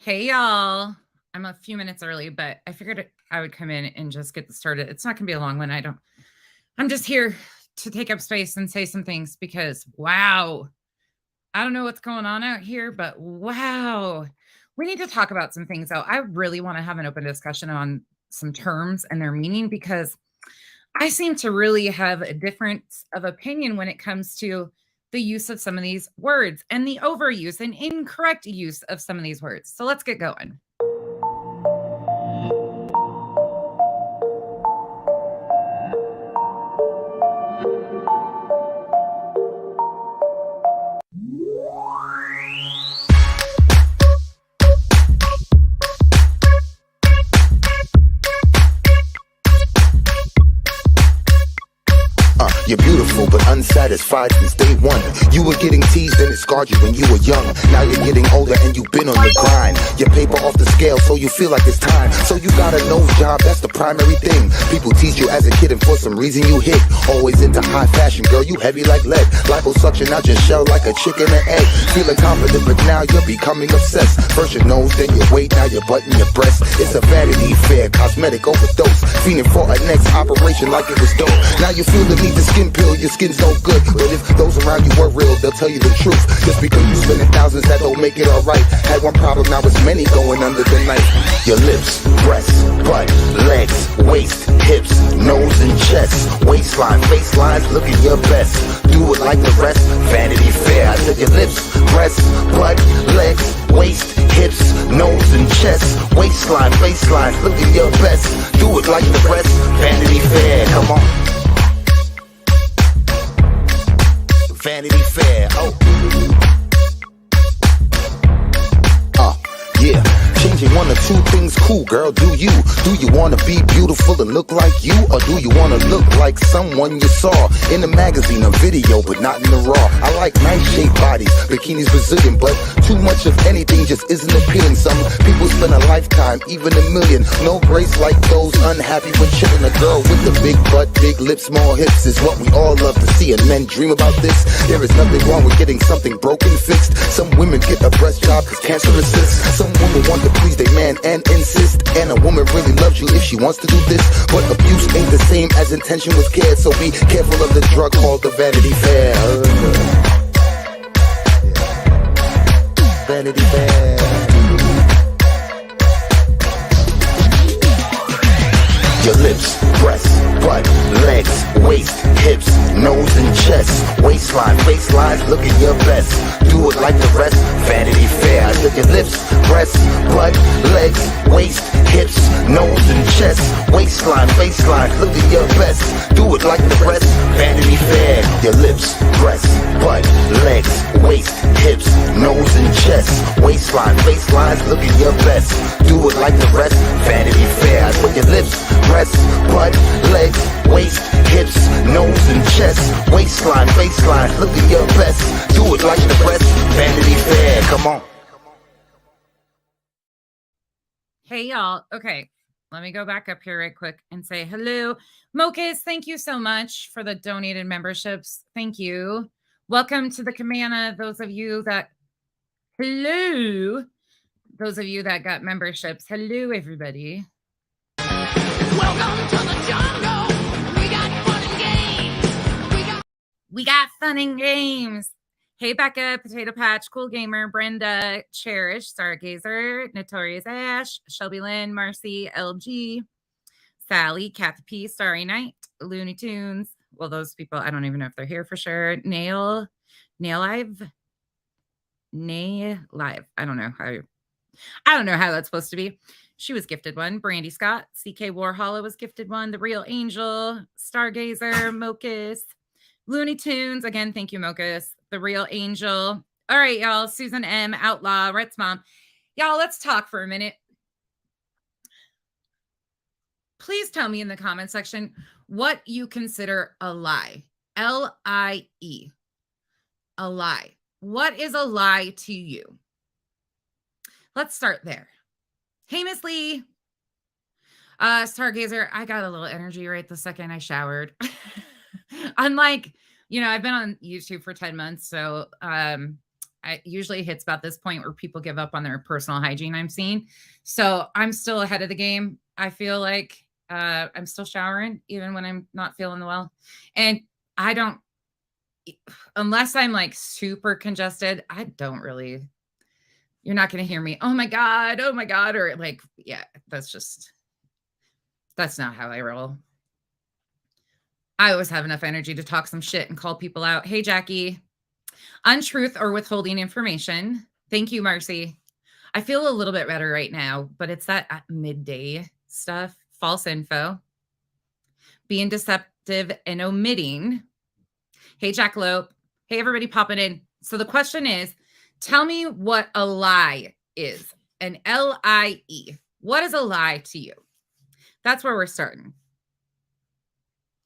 Hey, y'all. I'm a few minutes early, but I figured I would come in and just get this started. It's not going to be a long one. I'm just here to take up space and say some things because, wow, I don't know what's going on out here, but wow. We need to talk about some things, though. I really want to have an open discussion on some terms and their meaning because I seem to really have a difference of opinion when it comes to the use of some of these words and the overuse and incorrect use of some of these words. So let's get going. You're beautiful but unsatisfied since day one. You were getting teased and it scarred you when you were young. Now you're getting older and you've been on the grind. Your paper off the scale so you feel like it's time. So you got a nose job, that's the primary thing. People tease you as a kid and for some reason you hit. Always into high fashion, girl, you heavy like lead. Liposuction out your shell like a chicken and egg. Feeling confident but now you're becoming obsessed. First your nose, then your weight, now your butt and your breast. It's a vanity fair, cosmetic overdose. Fiending for a next operation like it was dope. Now you feel the need to skin pill, your skin's no good. But if those around you were real, they'll tell you the truth. Just because you spending thousands, that don't make it alright. Had one problem, now it's many going under the knife. Your lips, breasts, butt, legs, waist, hips, nose and chest, waistline, facelines, looking your best. Do it like the rest, Vanity Fair. I said your lips, breasts, butt, legs, waist, hips, nose and chest, waistline, facelines, looking your best. Do it like the rest, Vanity Fair. Come on. Vanity Fair, yeah. Changing one or two things, cool girl, do you? Do you wanna be beautiful and look like you? Or do you wanna look like someone you saw in a magazine or video, but not in the raw? I like nice shaped bodies, bikinis Brazilian, but too much of anything just isn't appealing. Some people spend a lifetime, even a million. No grace like those unhappy when chilling. A girl with a big butt, big lips, small hips is what we all love to see, and men dream about this. There is nothing wrong with getting something broken fixed. Some women get a breast job cause cancer resists. Some women want to please their man and insist. And a woman really loves you if she wants to do this. But abuse ain't the same as intention was cared. So be careful of the drug called the Vanity Fair. Vanity Fair. Your lips, breasts, butt, legs, waist, hips, nose and chest, waistline, facelines, looking your best. Do it like the rest, Vanity Fair. I said your lips, breasts, butt, legs, waist, hips, nose and chest, waistline, facelines, looking your best. Do it like the rest, Vanity Fair. Your lips, breasts, butt, legs, waist, hips, nose and chest, waistline, facelines, looking your best. Do it like the rest, Vanity Fair. I said your lips, breasts, butt, legs, waist, hips, nose and chest, waistline, faceline, look at your best. Do it like the rest, Vanity Fair. Come on. Hey, y'all. Okay, let me go back up here right quick and say hello. Mochas, thank you so much for the donated memberships. Thank you. Welcome to the Camana. Those of you that got memberships. Hello, everybody. Welcome to the jungle. We got fun and games. We got fun and games. Hey, Becca, Potato Patch, Cool Gamer, Brenda, Cherish, Stargazer, Notorious Ash, Shelby Lynn, Marcy, LG, Sally, Kathy P, Starry Night, Looney Tunes. Well, those people, I don't even know if they're here for sure. Nail Live. I don't know how that's supposed to be. She was gifted one. Brandy Scott, CK Warhola was gifted one. The Real Angel, Stargazer, Mocus, Looney Tunes. Again, thank you, Mocus. The Real Angel. All right, y'all. Susan M, Outlaw, Rhett's Mom. Y'all, let's talk for a minute. Please tell me in the comment section what you consider a lie. L-I-E. A lie. What is a lie to you? Let's start there. Hey, Miss Lee. Stargazer, I got a little energy right the second I showered. Unlike, I've been on YouTube for 10 months, so it usually hits about this point where people give up on their personal hygiene, I'm seeing. So I'm still ahead of the game. I feel like I'm still showering even when I'm not feeling well. And I don't, unless I'm like super congested, I don't really, you're not going to hear me, oh my God, or like, yeah, that's not how I roll. I always have enough energy to talk some shit and call people out. Hey, Jackie, untruth or withholding information. Thank you, Marcy. I feel a little bit better right now, but it's that midday stuff, false info, being deceptive and omitting. Hey, Jackalope. Hey, everybody popping in. So the question is, tell me what a lie is. An L-I-E. What is a lie to you? That's where we're starting.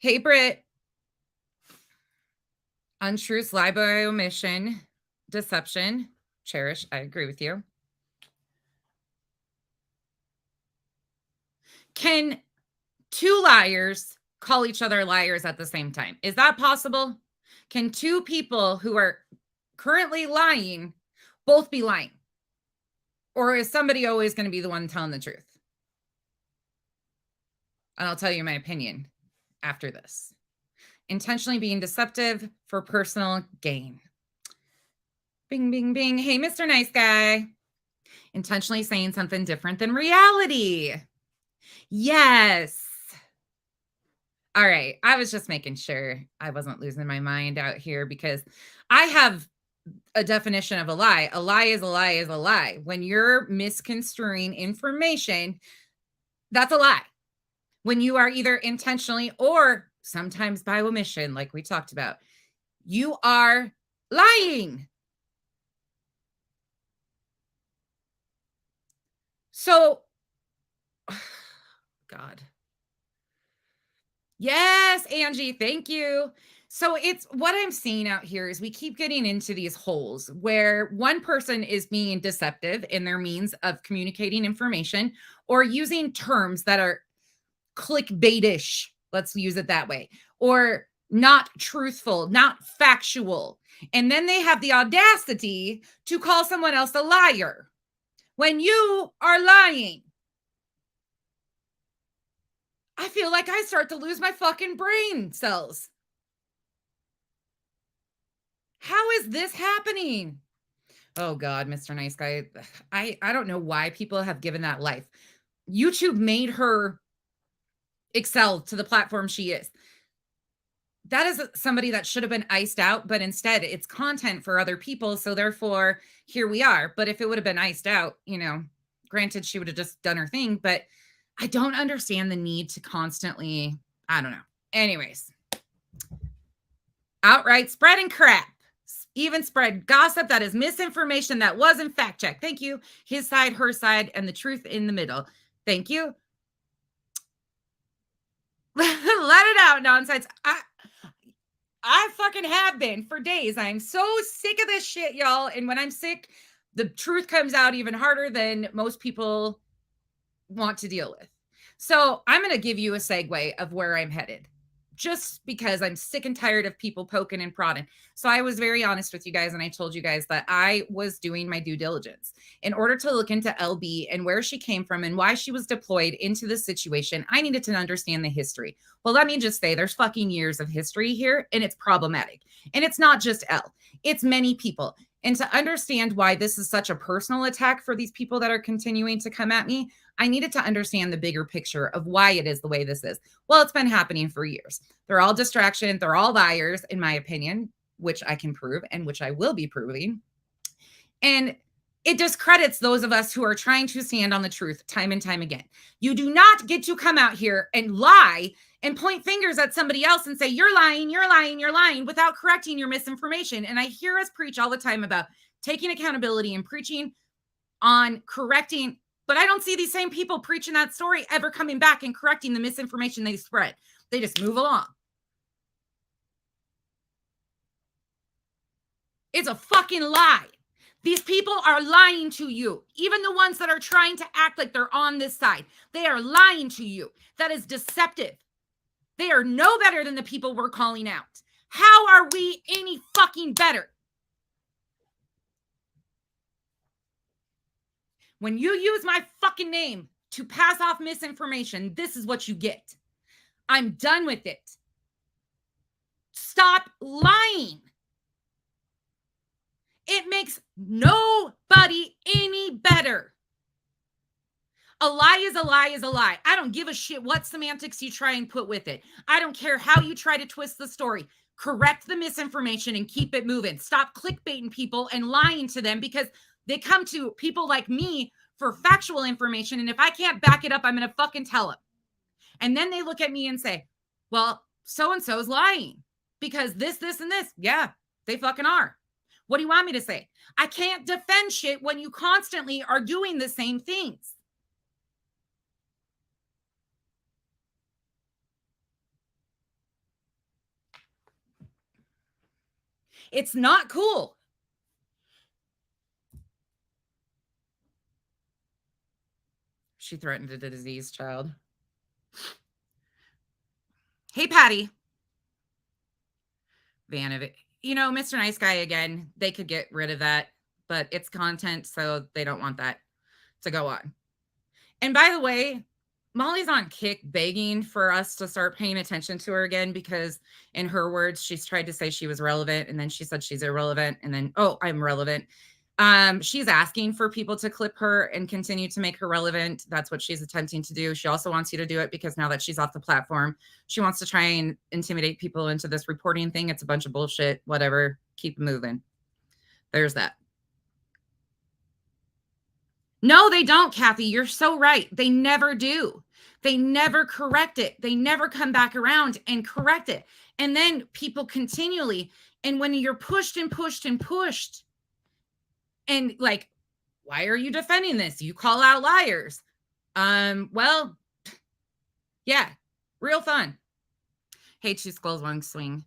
Hey, Britt. Untruth, lie by omission, deception. Cherish, I agree with you. Can two liars call each other liars at the same time? Is that possible? Can two people who are currently lying both be lying? Or is somebody always going to be the one telling the truth? And I'll tell you my opinion after this. Intentionally being deceptive for personal gain. Bing, bing, bing. Hey, Mr. Nice Guy. Intentionally saying something different than reality. Yes. All right. I was just making sure I wasn't losing my mind out here because I have a definition of a lie. A lie is a lie is a lie. When you're misconstruing information, that's a lie. When you are either intentionally or sometimes by omission, like we talked about, you are lying. So, God. Yes, Angie, thank you. So it's what I'm seeing out here is we keep getting into these holes where one person is being deceptive in their means of communicating information or using terms that are clickbaitish. Let's use it that way. Or not truthful, not factual. And then they have the audacity to call someone else a liar when you are lying. I feel like I start to lose my fucking brain cells. How is this happening? Oh God, Mr. Nice Guy. I don't know why people have given that life. YouTube made her excel to the platform she is. That is somebody that should have been iced out, but instead it's content for other people. So therefore, here we are. But if it would have been iced out, granted, she would have just done her thing. But I don't understand the need to constantly, I don't know. Anyways, outright spreading crap, even spread gossip that is misinformation that wasn't fact checked. Thank you. His side, her side, and the truth in the middle. Thank you. Let it out, nonsense. I fucking have been for days. I'm so sick of this shit, y'all. And when I'm sick, the truth comes out even harder than most people want to deal with. So I'm going to give you a segue of where I'm headed, just because I'm sick and tired of people poking and prodding. So I was very honest with you guys, and I told you guys that I was doing my due diligence in order to look into LB and where she came from and why she was deployed into this situation. I needed to understand the history. Well, let me just say there's fucking years of history here, and it's problematic. And it's not just L, it's many people. And to understand why this is such a personal attack for these people that are continuing to come at me, I needed to understand the bigger picture of why it is the way this is. Well, it's been happening for years. They're all distraction. They're all liars, in my opinion, which I can prove and which I will be proving. And it discredits those of us who are trying to stand on the truth time and time again. You do not get to come out here and lie and point fingers at somebody else and say, you're lying, you're lying, you're lying, without correcting your misinformation. And I hear us preach all the time about taking accountability and preaching on correcting, but I don't see these same people preaching that story ever coming back and correcting the misinformation they spread. They just move along. It's a fucking lie. These people are lying to you. Even the ones that are trying to act like they're on this side, they are lying to you. That is deceptive. They are no better than the people we're calling out. How are we any fucking better? When you use my fucking name to pass off misinformation, this is what you get. I'm done with it. Stop lying. It makes nobody any better. A lie is a lie is a lie. I don't give a shit what semantics you try and put with it. I don't care how you try to twist the story. Correct the misinformation and keep it moving. Stop clickbaiting people and lying to them, because they come to people like me for factual information. And if I can't back it up, I'm going to fucking tell them. And then they look at me and say, well, so-and-so's lying because this, and this. Yeah, they fucking are. What do you want me to say? I can't defend shit when you constantly are doing the same things. It's not cool. She threatened a diseased child. Hey, Patty. Van, you know, Mr. Nice Guy again, they could get rid of that, but it's content, so they don't want that to go on. And by the way, Molly's on kick begging for us to start paying attention to her again, because in her words, she's tried to say she was relevant, and then she said she's irrelevant, and then, oh, I'm relevant. She's asking for people to clip her and continue to make her relevant. That's what she's attempting to do. She also wants you to do it because now that she's off the platform, she wants to try and intimidate people into this reporting thing. It's a bunch of bullshit, whatever. Keep moving. There's that. No, they don't, Kathy. You're so right. They never do. They never correct it. They never come back around and correct it. And then people continually, and when you're pushed and pushed and pushed, and like, why are you defending this? You call out liars. Well, yeah, real fun. Hey, Two Skulls, One Swing.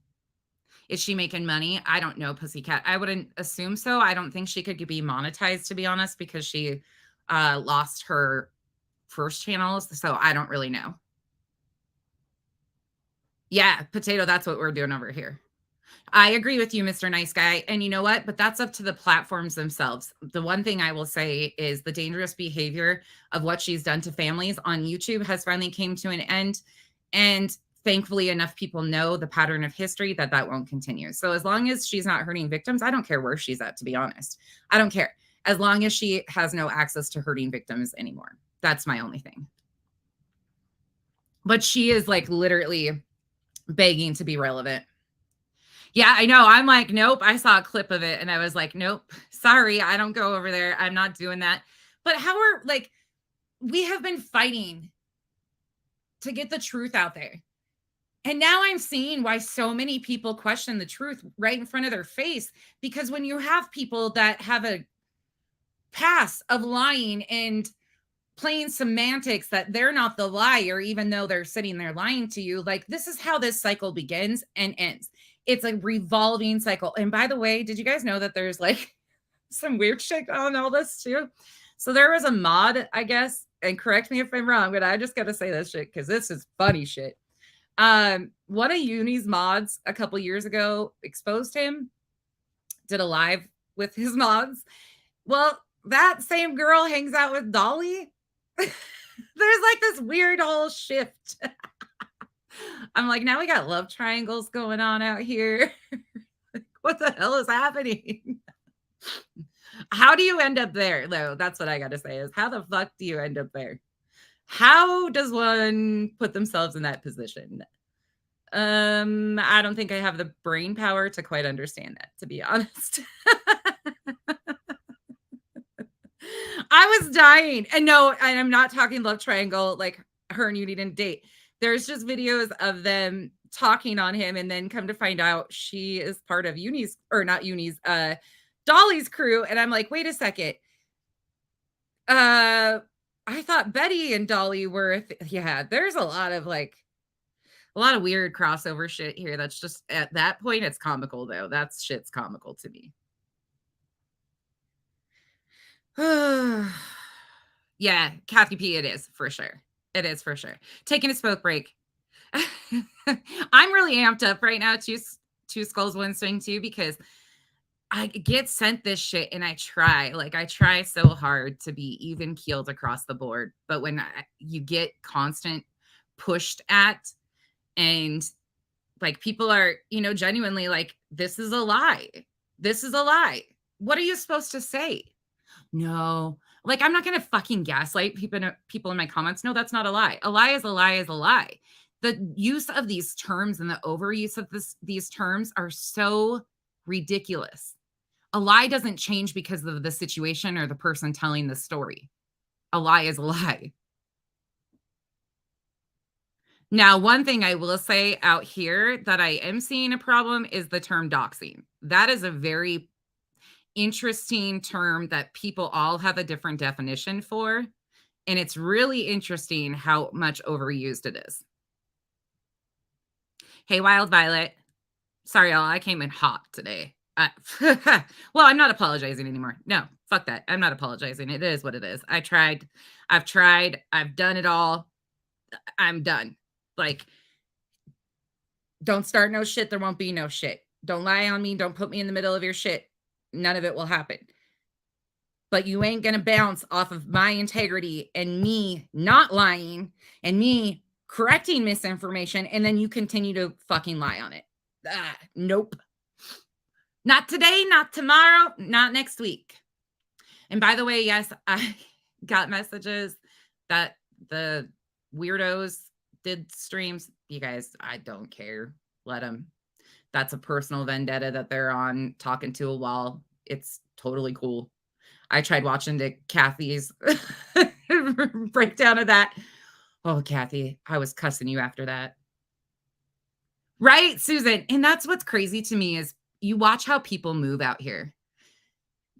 Is she making money? I don't know, Pussycat. I wouldn't assume so. I don't think she could be monetized, to be honest, because she lost her first channels. So I don't really know. Yeah, Potato, that's what we're doing over here. I agree with you, Mr. Nice Guy. And you know what? But that's up to the platforms themselves. The one thing I will say is the dangerous behavior of what she's done to families on YouTube has finally came to an end. And thankfully, enough people know the pattern of history that won't continue. So as long as she's not hurting victims, I don't care where she's at, to be honest. I don't care. As long as she has no access to hurting victims anymore. That's my only thing. But she is like literally begging to be relevant. Yeah, I know. I'm like, nope. I saw a clip of it and I was like, nope, sorry. I don't go over there. I'm not doing that. But how are, like, we have been fighting to get the truth out there. And now I'm seeing why so many people question the truth right in front of their face. Because when you have people that have a past of lying and playing semantics that they're not the liar, even though they're sitting there lying to you, like, this is how this cycle begins and ends. It's a revolving cycle. And by the way, did you guys know that there's like some weird shit on all this too? So there was a mod, I guess, and correct me if I'm wrong, but I just got to say this shit because this is funny shit. One of Uni's mods a couple years ago exposed him, did a live with his mods. Well, that same girl hangs out with Dolly. There's like this weird whole shift. I'm like, now we got love triangles going on out here. What the hell is happening? How do you end up there, though? That's what I got to say is, how the fuck do you end up there? How does one put themselves in that position? I don't think I have the brain power to quite understand that, to be honest. I was dying. And no, I'm not talking love triangle like her and Uni didn't date. There's just videos of them talking on him, and then come to find out she is part of Uni's, or not Uni's, Dolly's crew. And I'm like, wait a second. I thought Betty and Dolly were, yeah, there's a lot of weird crossover shit here. That's just, at that point, it's comical though. That shit's comical to me. Yeah, Kathy P, it is for sure. It is for sure. Taking a smoke break. I'm really amped up right now. Two Skulls, One Swing too, because I get sent this shit and I try so hard to be even keeled across the board. But when you get constant pushed at, and like people are, genuinely like, this is a lie. This is a lie. What are you supposed to say? No, like, I'm not going to fucking gaslight people in my comments. No, that's not a lie. A lie is a lie is a lie. The use of these terms and the overuse of these terms are so ridiculous. A lie doesn't change because of the situation or the person telling the story. A lie is a lie. Now, one thing I will say out here that I am seeing a problem is the term doxing. That is a very interesting term that people all have a different definition for. And it's really interesting how much overused it is. Hey, Wild Violet. Sorry, y'all. I came in hot today. Well, I'm not apologizing anymore. No, fuck that. I'm not apologizing. It is what it is. I've tried. I've done it all. I'm done. Like, don't start no shit. There won't be no shit. Don't lie on me. Don't put me in the middle of your shit. None of it will happen. But you ain't going to bounce off of my integrity and me not lying and me correcting misinformation. And then you continue to fucking lie on it. Nope. Not today, not tomorrow, not next week. And by the way, yes, I got messages that the weirdos did streams. You guys, I don't care. Let them. That's a personal vendetta that they're on, talking to a wall. It's totally cool. I tried watching Kathy's breakdown of that. Oh, Kathy, I was cussing you after that. Right, Susan? And that's what's crazy to me is you watch how people move out here.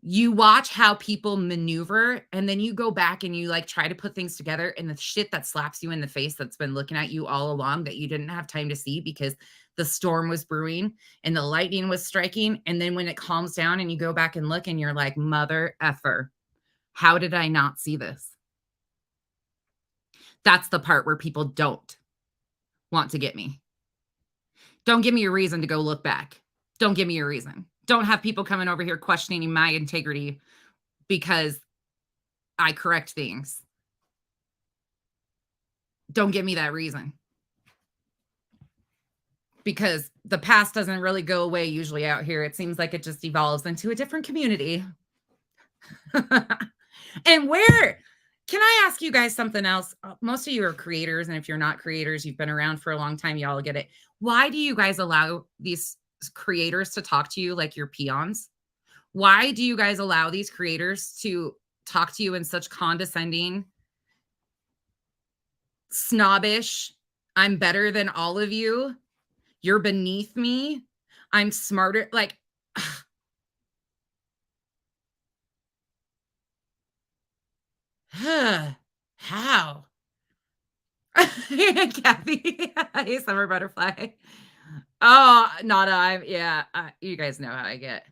You watch how people maneuver, and then you go back and you like try to put things together, and the shit that slaps you in the face that's been looking at you all along that you didn't have time to see because the storm was brewing and the lightning was striking. And then when it calms down and you go back and look and you're like, mother effer, how did I not see this? That's the part where people don't want to get me. Don't give me a reason to go look back. Don't give me a reason. Don't have people coming over here questioning my integrity because I correct things. Don't give me that reason. Because the past doesn't really go away usually out here. It seems like it just evolves into a different community. And where? Can I ask you guys something else? Most of you are creators, and if you're not creators, you've been around for a long time, y'all get it. Why do you guys allow these creators to talk to you like you're peons? Why do you guys allow these creators to talk to you in such condescending, snobbish, I'm better than all of you, you're beneath me, I'm smarter, like, how? Kathy, hey, summer butterfly. Oh, Nada, you guys know how I get.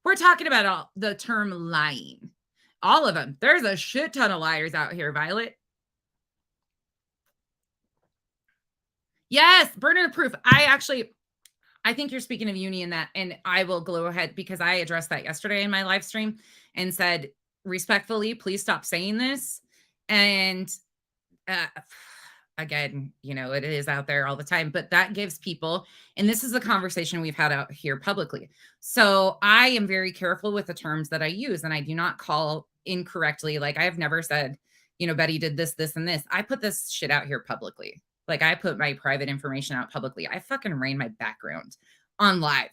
We're talking about the term lying. All of them. There's a shit ton of liars out here, Violet. Yes, burden of proof. I think you're speaking of uni in that, and I will go ahead because I addressed that yesterday in my live stream and said, respectfully, please stop saying this. And again, it is out there all the time, but that gives people, and this is a conversation we've had out here publicly. So I am very careful with the terms that I use, and I do not call incorrectly. Like, I have never said, Betty did this, this, and this. I put this shit out here publicly. Like, I put my private information out publicly. I fucking ran my background on live.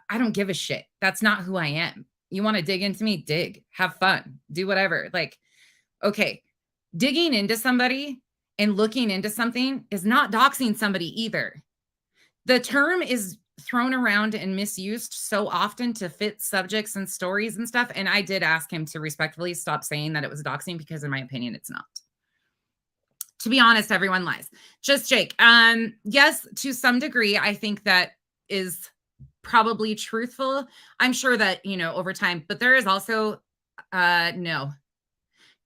I don't give a shit. That's not who I am. You want to dig into me? Dig. Have fun. Do whatever. Like, okay, digging into somebody and looking into something is not doxing somebody either. The term is thrown around and misused so often to fit subjects and stories and stuff. And I did ask him to respectfully stop saying that it was doxing because in my opinion, it's not. To be honest, everyone lies. Just Jake. Yes, to some degree, I think that is probably truthful. I'm sure that, over time, but there is also, no,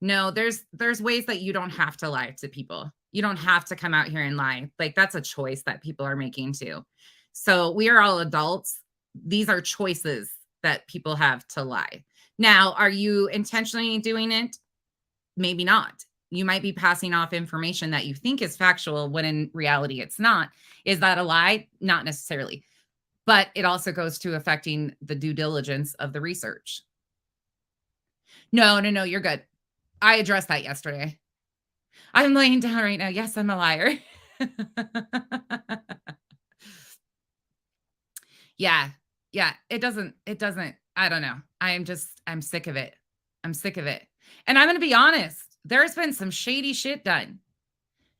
there's ways that you don't have to lie to people. You don't have to come out here and lie. Like, that's a choice that people are making too. So we are all adults. These are choices that people have to lie. Now, are you intentionally doing it? Maybe not. You might be passing off information that you think is factual when in reality it's not. Is that a lie? Not necessarily. But it also goes to affecting the due diligence of the research. No, you're good. I addressed that yesterday. I'm laying down right now. Yes, I'm a liar. Yeah. It doesn't, I don't know. I'm sick of it. I'm sick of it. And I'm going to be honest, there's been some shady shit done.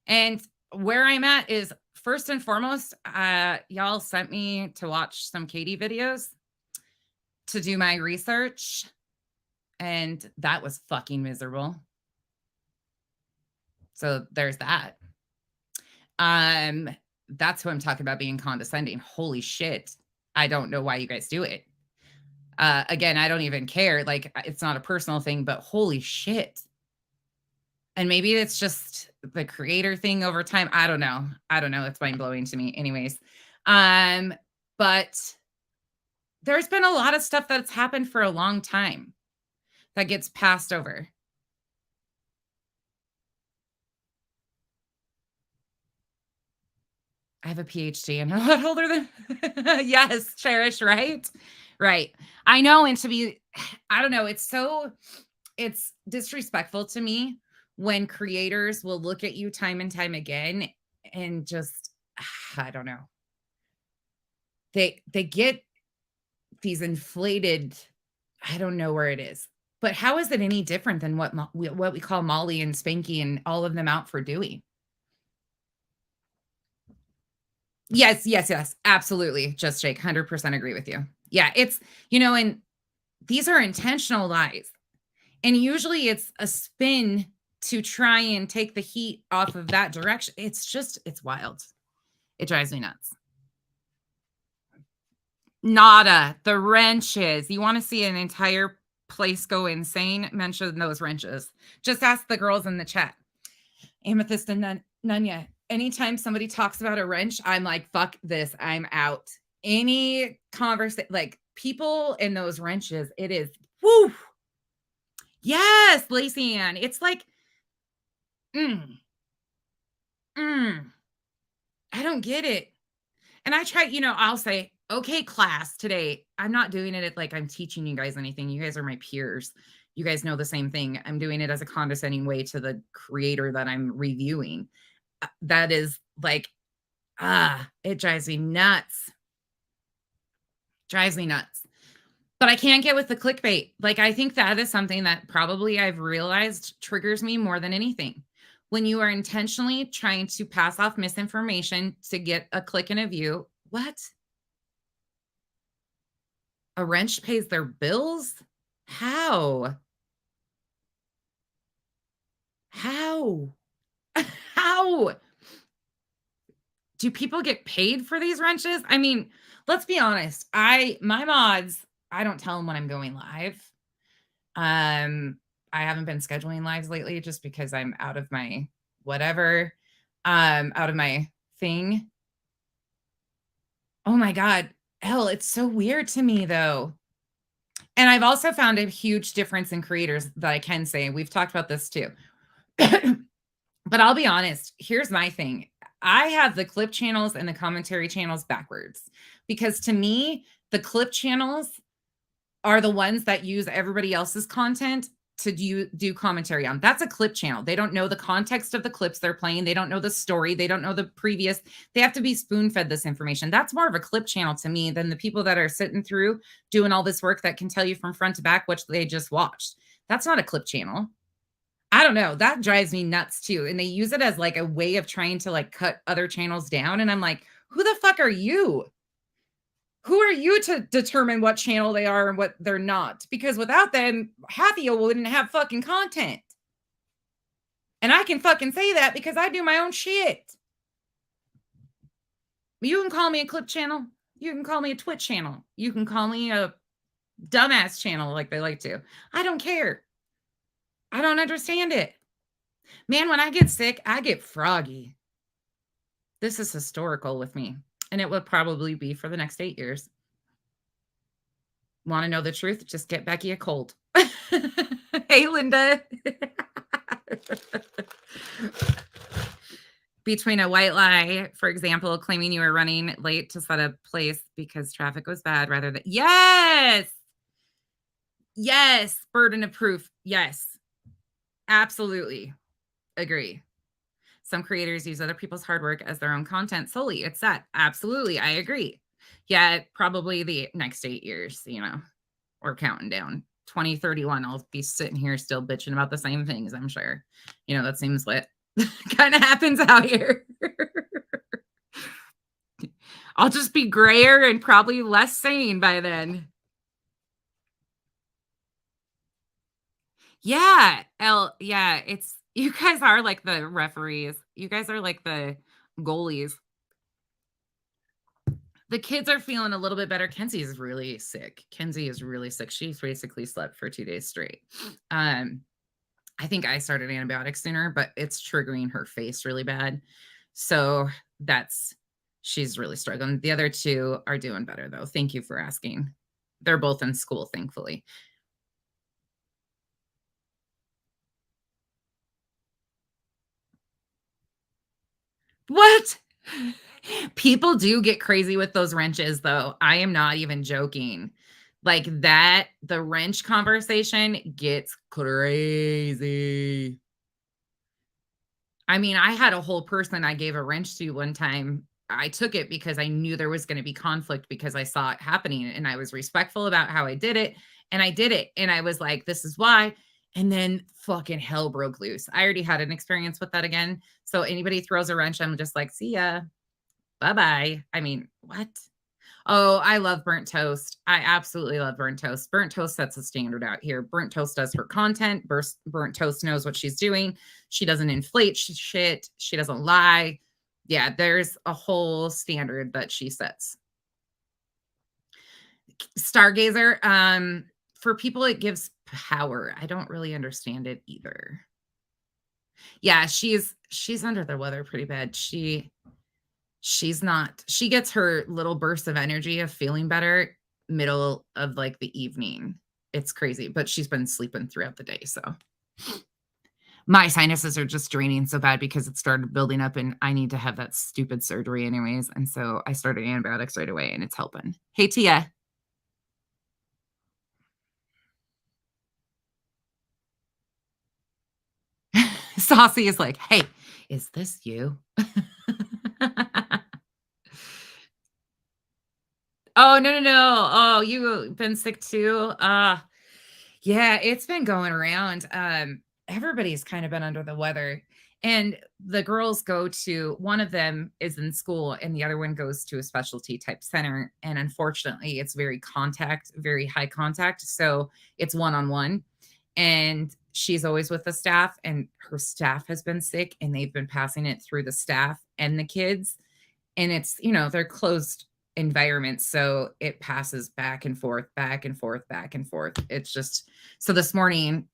And where I'm at is first and foremost, y'all sent me to watch some Katie videos to do my research. And that was fucking miserable. So there's that. That's who I'm talking about being condescending. Holy shit. I don't know why you guys do it. Again, I don't even care. Like, it's not a personal thing, but holy shit. And maybe it's just the creator thing over time. I don't know. It's mind blowing to me. Anyways. But there's been a lot of stuff that's happened for a long time that gets passed over. I have a PhD and I'm a lot older than yes, Cherish, right? Right. I know. And I don't know. It's disrespectful to me when creators will look at you time and time again and just, I don't know. They get these inflated, I don't know where it is, but how is it any different than what we call Molly and Spanky and all of them out for doing? Yes, absolutely. Just Jake, 100% agree with you. Yeah, it's, and these are intentional lies. And usually it's a spin to try and take the heat off of that direction. It's wild. It drives me nuts. Nada, the wrenches. You want to see an entire place go insane? Mention those wrenches. Just ask the girls in the chat. Amethyst and Nunya. Anytime somebody talks about a wrench, I'm like, fuck this. I'm out. Any conversation, like people in those wrenches, it is, whoo. Yes, Lacey Ann. It's like, I don't get it. And I try, I'll say, okay, class, today, I'm not doing it like I'm teaching you guys anything. You guys are my peers. You guys know the same thing. I'm doing it as a condescending way to the creator that I'm reviewing. That is like, it drives me nuts. But I can't get with the clickbait. Like, I think that is something that probably I've realized triggers me more than anything. When you are intentionally trying to pass off misinformation to get a click and a view, what? A wrench pays their bills? How? How? Do people get paid for these wrenches? I mean, let's be honest. My mods, I don't tell them when I'm going live. I haven't been scheduling lives lately just because I'm out of my whatever, out of my thing. Oh my God. Hell, it's so weird to me though. And I've also found a huge difference in creators that I can say, we've talked about this too. But I'll be honest, here's my thing. I have the clip channels and the commentary channels backwards because to me, the clip channels are the ones that use everybody else's content to do commentary on. That's a clip channel. They don't know the context of the clips they're playing. They don't know the story. They don't know the previous. They have to be spoon-fed this information. That's more of a clip channel to me than the people that are sitting through doing all this work that can tell you from front to back what they just watched. That's not a clip channel. I don't know. That drives me nuts too. And they use it as like a way of trying to like cut other channels down. And I'm like, who the fuck are you? Who are you to determine what channel they are and what they're not? Because without them, half of you wouldn't have fucking content. And I can fucking say that because I do my own shit. You can call me a clip channel. You can call me a Twitch channel. You can call me a dumbass channel like they like to. I don't care. I don't understand it. Man, when I get sick, I get froggy. This is historical with me. And it will probably be for the next 8 years. Want to know the truth? Just get Becky a cold. Hey, Linda. Between a white lie, for example, claiming you were running late to set a place because traffic was bad rather than yes. Yes, burden of proof. Yes. Absolutely. Agree. Some creators use other people's hard work as their own content solely. It's that. Absolutely. I agree. Yeah, probably the next 8 years, we're counting down. 2031, I'll be sitting here still bitching about the same things, I'm sure. That seems what kind of happens out here. I'll just be grayer and probably less sane by then. Yeah, it's you guys are like the referees. You guys are like the goalies. The kids are feeling a little bit better. Kenzie is really sick. Kenzie is really sick. She's basically slept for 2 days straight. I think I started antibiotics sooner, but it's triggering her face really bad. So she's really struggling. The other two are doing better though. Thank you for asking. They're both in school, thankfully. What? People do get crazy with those wrenches, though. I am not even joking. Like that, the wrench conversation gets crazy. I mean, I had a whole person I gave a wrench to one time. I took it because I knew there was going to be conflict because I saw it happening and I was respectful about how I did it. And I did it. And I was like, this is why. And then fucking hell broke loose. I already had an experience with that again. So anybody throws a wrench, I'm just like, see ya. Bye-bye. I mean, what? Oh, I love burnt toast. I absolutely love burnt toast. Burnt toast sets a standard out here. Burnt toast does her content. Burnt toast knows what she's doing. She doesn't inflate shit. She doesn't lie. Yeah, there's a whole standard that she sets. Stargazer, for people, it gives power. I don't really understand it either. Yeah, she's under the weather pretty bad. She's not. She gets her little bursts of energy of feeling better middle of like the evening. It's crazy, but she's been sleeping throughout the day. So my sinuses are just draining so bad because it started building up and I need to have that stupid surgery anyways. And so I started antibiotics right away and it's helping. Hey, Tia. Saucy is like, hey, is this you? Oh, no. Oh, you've been sick too? Yeah, it's been going around. Everybody's kind of been under the weather. And the girls one of them is in school and the other one goes to a specialty type center. And unfortunately, it's very high contact. So it's one-on-one. And she's always with the staff and her staff has been sick and they've been passing it through the staff and the kids. And it's, they're closed environments. So it passes back and forth, back and forth, back and forth. It's just, so this morning,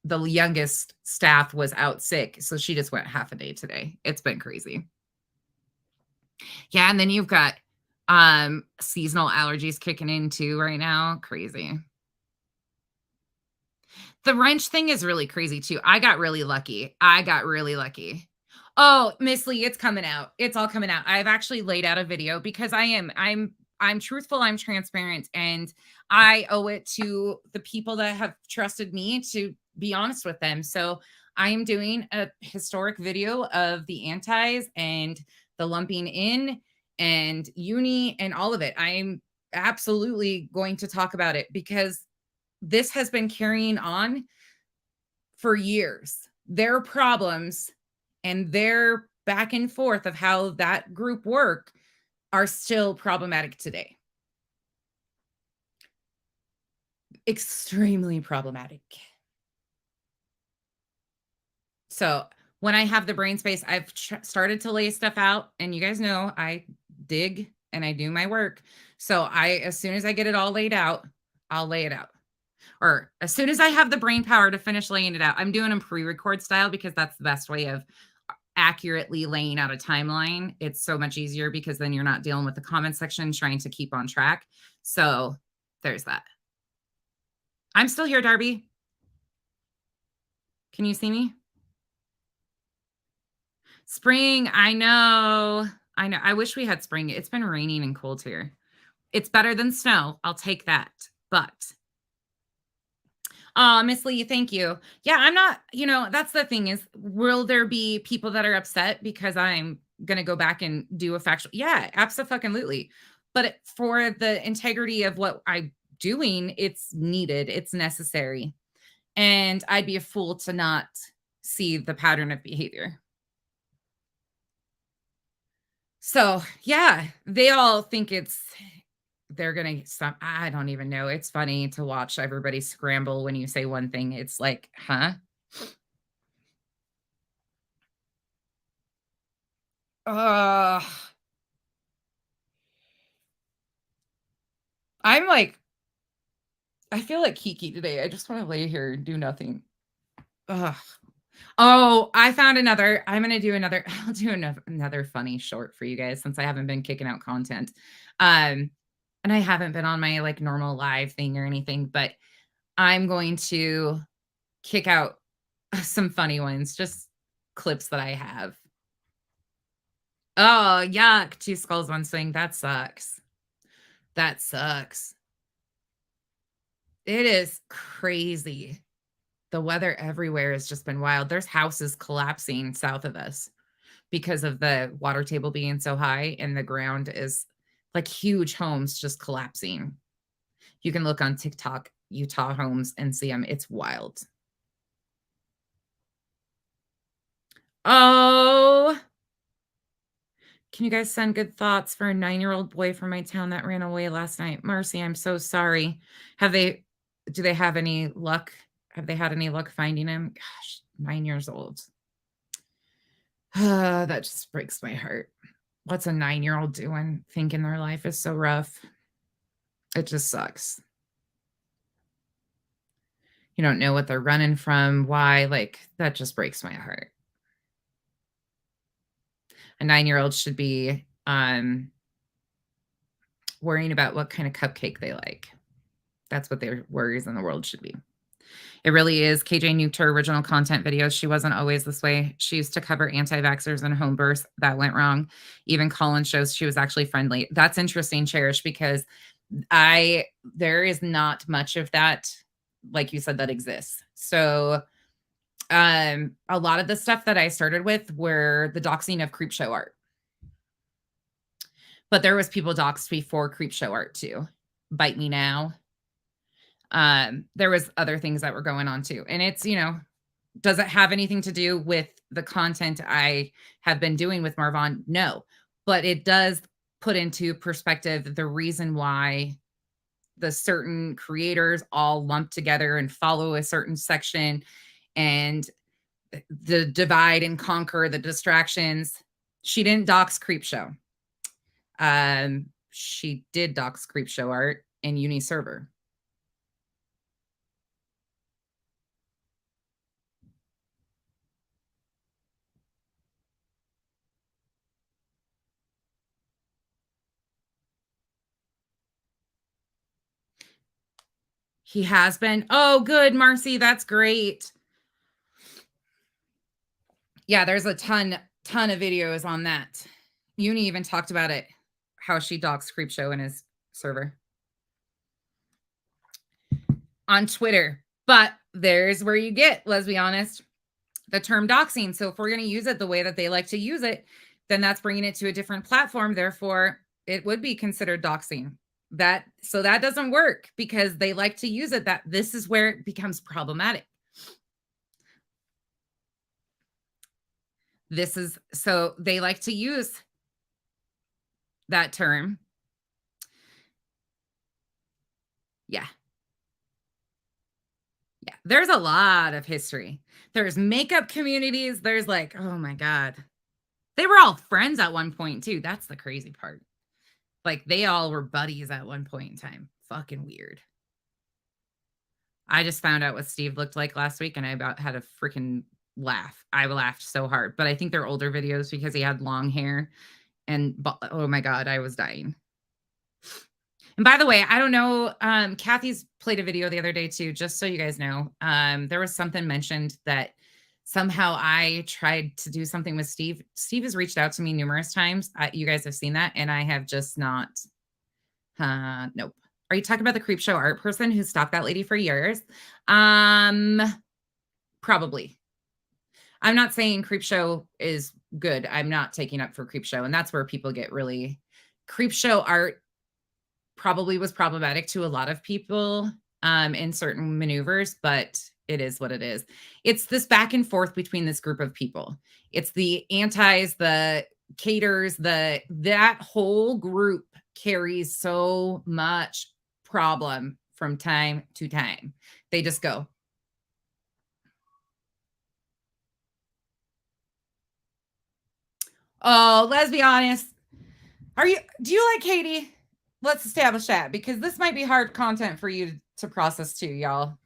the youngest staff was out sick. So she just went half a day today. It's been crazy. Yeah. And then you've got seasonal allergies kicking in too right now. Crazy. The wrench thing is really crazy too. I got really lucky. Oh, Miss Lee, it's coming out. It's all coming out. I've actually laid out a video because I'm truthful, I'm transparent, and I owe it to the people that have trusted me to be honest with them. So I am doing a historic video of the antis and the lumping in and uni and all of it. I'm absolutely going to talk about it because this has been carrying on for years. Their problems and their back and forth of how that group work are still problematic today. Extremely problematic. So when I have the brain space, I've started to lay stuff out, and you guys know I dig and I do my work. So as soon as I get it all laid out, I'll lay it out. Or as soon as I have the brain power to finish laying it out, I'm doing them pre-record style because that's the best way of accurately laying out a timeline. It's so much easier because then you're not dealing with the comment section trying to keep on track. So there's that. I'm still here, Darby. Can you see me? Spring, I know. I know. I wish we had spring. It's been raining and cold here. It's better than snow. I'll take that. But Miss Lee, thank you. Yeah, I'm not, that's the thing is, will there be people that are upset because I'm going to go back and do a factual? Yeah, absolutely. But for the integrity of what I'm doing, it's needed, it's necessary. And I'd be a fool to not see the pattern of behavior. So, yeah, they all think they're going to stop. I don't even know. It's funny to watch everybody scramble when you say one thing. It's like, huh? I'm like, I feel like Kiki today. I just want to lay here and do nothing. Ugh. Oh, I found another. I'm going to do another. I'll do another funny short for you guys since I haven't been kicking out content. And I haven't been on my like normal live thing or anything, but I'm going to kick out some funny ones, just clips that I have. Oh, yuck. 2 skulls, 1 swing. That sucks. That sucks. It is crazy. The weather everywhere has just been wild. There's houses collapsing south of us because of the water table being so high, and the ground is like huge homes just collapsing. You can look on TikTok, Utah homes, and see them. It's wild. Oh, can you guys send good thoughts for a 9-year-old boy from my town that ran away last night? Marcy, I'm so sorry. Do they have any luck? Have they had any luck finding him? Gosh, 9 years old. That just breaks my heart. What's a 9-year-old doing thinking their life is so rough? It just sucks. You don't know what they're running from, why, like, that just breaks my heart. A 9-year-old should be worrying about what kind of cupcake they like. That's what their worries in the world should be. It really is. KJ nuked her original content videos. She wasn't always this way. She used to cover anti-vaxxers and home births. That went wrong. Even Colin shows she was actually friendly. That's interesting, Cherish, because there is not much of that, like you said, that exists. So a lot of the stuff that I started with were the doxing of creepshow art. But there was people doxed before creepshow art too. Bite Me Now. There was other things that were going on too. And it's, does it have anything to do with the content I have been doing with Marvon? No, but it does put into perspective the reason why the certain creators all lump together and follow a certain section, and the divide and conquer, the distractions. She didn't dox Creepshow. She did dox Creepshow art in Uni server. He has been. Oh, good, Marcy. That's great. Yeah, there's a ton of videos on that. Uni even talked about it, how she doxed Creepshow in his server on Twitter. But there's where you get, let's be honest, the term doxing. So if we're going to use it the way that they like to use it, then that's bringing it to a different platform. Therefore, it would be considered doxing. So that doesn't work because they like to use it. That this is where it becomes problematic. So they like to use that term. Yeah. Yeah. There's a lot of history. There's makeup communities. There's like, oh my God. They were all friends at one point too. That's the crazy part. Like they all were buddies at one point in time. Fucking weird. I just found out what Steve looked like last week and I about had a freaking laugh. I laughed so hard, but I think they're older videos because he had long hair and oh my God, I was dying. And by the way, I don't know, Kathy's played a video the other day too, just so you guys know. There was something mentioned that somehow I tried to do something with Steve. Steve has reached out to me numerous times. You guys have seen that, and I have just not. Nope. Are you talking about the creep show art person who stalked that lady for years? Probably. I'm not saying creep show is good. I'm not taking up for creep show, and that's where people get really. Creep show art probably was problematic to a lot of people in certain maneuvers, but it is what it is. It's this back and forth between this group of people. It's the antis, the caters, that whole group carries so much problem from time to time. They just go. Oh, let's be honest. Do you like Katie? Let's establish that, because this might be hard content for you to process too, y'all.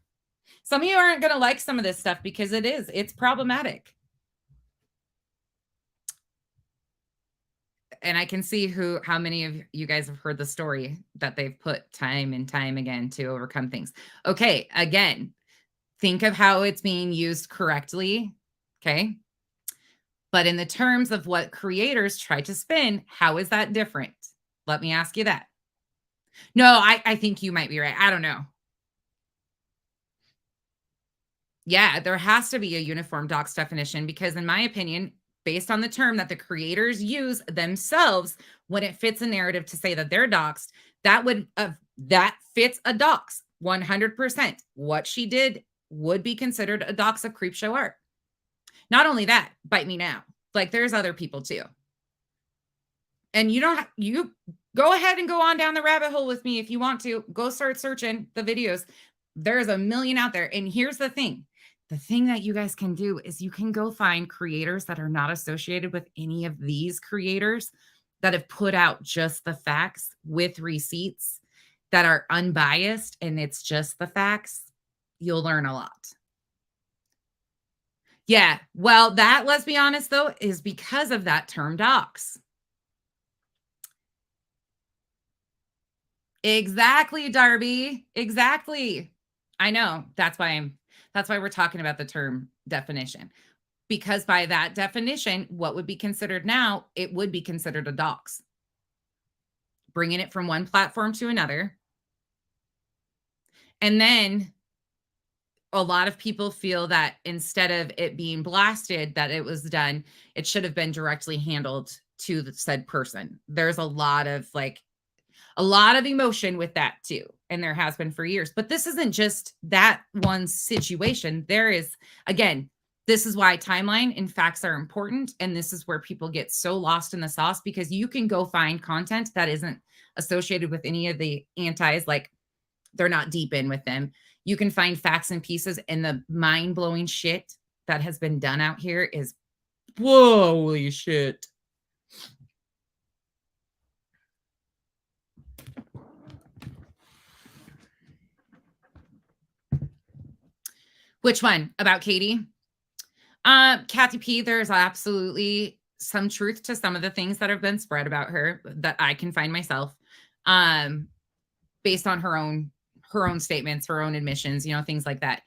Some of you aren't going to like some of this stuff because it's problematic. And I can see how many of you guys have heard the story that they've put time and time again to overcome things. Okay, again, think of how it's being used correctly, okay? But in the terms of what creators try to spin, how is that different? Let me ask you that. No, I think you might be right. I don't know. Yeah, there has to be a uniform docs definition because, in my opinion, based on the term that the creators use themselves, when it fits a narrative to say that they're doxed, that fits a dox 100%. What she did would be considered a dox of creep show art. Not only that, bite me now. Like, there's other people too. And you go ahead and go on down the rabbit hole with me if you want to. Go start searching the videos. There's a million out there. And here's the thing. The thing that you guys can do is you can go find creators that are not associated with any of these creators that have put out just the facts with receipts that are unbiased, and it's just the facts. You'll learn a lot. Yeah, well, that, let's be honest, though, is because of that term docs. Exactly, Darby. Exactly. I know. That's why we're talking about the term definition. Because by that definition, what would be considered now, it would be considered a dox. Bringing it from one platform to another. And then a lot of people feel that instead of it being blasted, that it was done, it should have been directly handled to the said person. There's a lot of emotion with that too. And there has been for years. But this isn't just that one situation. There is, again, this is why timeline and facts are important. And this is where people get so lost in the sauce, because you can go find content that isn't associated with any of the antis, like they're not deep in with them. You can find facts and pieces, and the mind-blowing shit that has been done out here is, whoa, holy shit. Which one? About Katie? Kathy P, there's absolutely some truth to some of the things that have been spread about her that I can find myself, based on her own statements, her own admissions, things like that.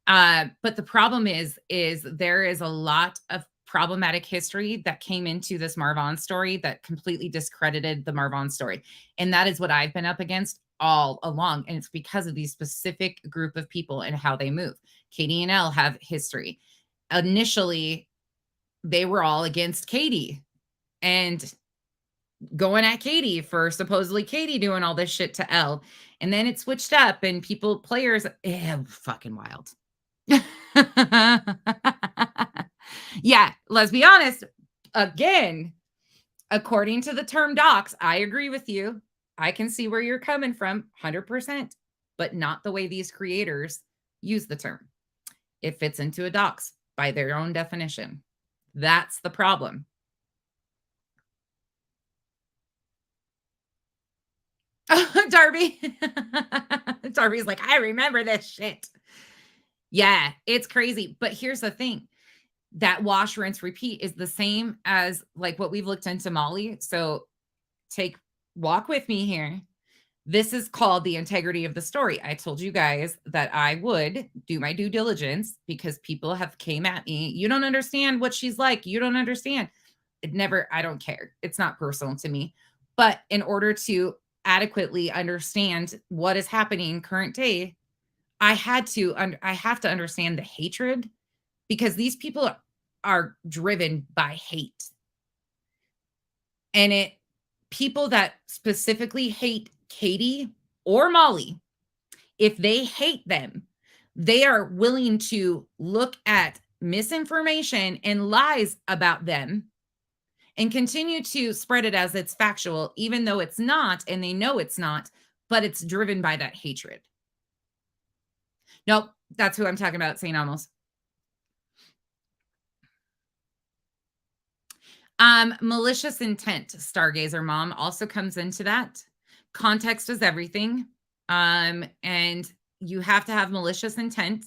But the problem is there is a lot of problematic history that came into this Marvon story that completely discredited the Marvon story. And that is what I've been up against all along. And it's because of these specific group of people and how they move. Katie and Elle have history. Initially, they were all against Katie and going at Katie for supposedly Katie doing all this shit to Elle. And then it switched up and players, fucking wild. Yeah, let's be honest. Again, according to the term docs, I agree with you. I can see where you're coming from 100%, but not the way these creators use the term. It fits into a docs by their own definition. That's the problem. Darby. Darby's like, I remember this shit. Yeah, it's crazy. But here's the thing. That wash, rinse, repeat is the same as like what we've looked into Molly. So walk with me here. This is called the integrity of the story. I told you guys that I would do my due diligence because people have came at me. You don't understand what she's like. You don't understand. I don't care. It's not personal to me. But in order to adequately understand what is happening current day, I have to understand the hatred, because these people are driven by hate. And people that specifically hate Katie or Molly, if they hate them, they are willing to look at misinformation and lies about them and continue to spread it as it's factual, even though it's not, and they know it's not, but it's driven by that hatred. Nope, that's who I'm talking about, St. Almost. Malicious intent, Stargazer Mom, also comes into that. Context is everything. And you have to have malicious intent.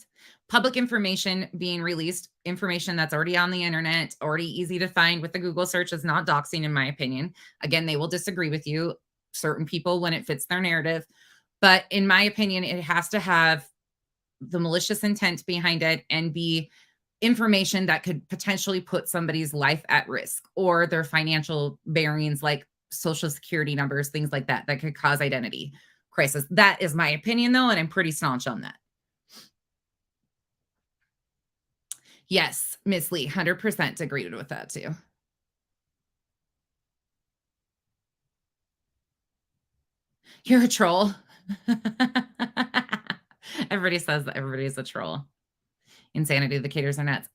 Public information being released, information that's already on the internet, already easy to find with the Google search, is not doxing, in my opinion. Again, they will disagree with you, certain people, when it fits their narrative. But in my opinion, it has to have the malicious intent behind it and be information that could potentially put somebody's life at risk, or their financial bearings, like social security numbers, things like that, that could cause identity crisis. That is my opinion, though, and I'm pretty staunch on that. Yes, Miss Lee, 100% agreed with that too. You're a troll. Everybody says that everybody's a troll. Insanity, the caters are nuts.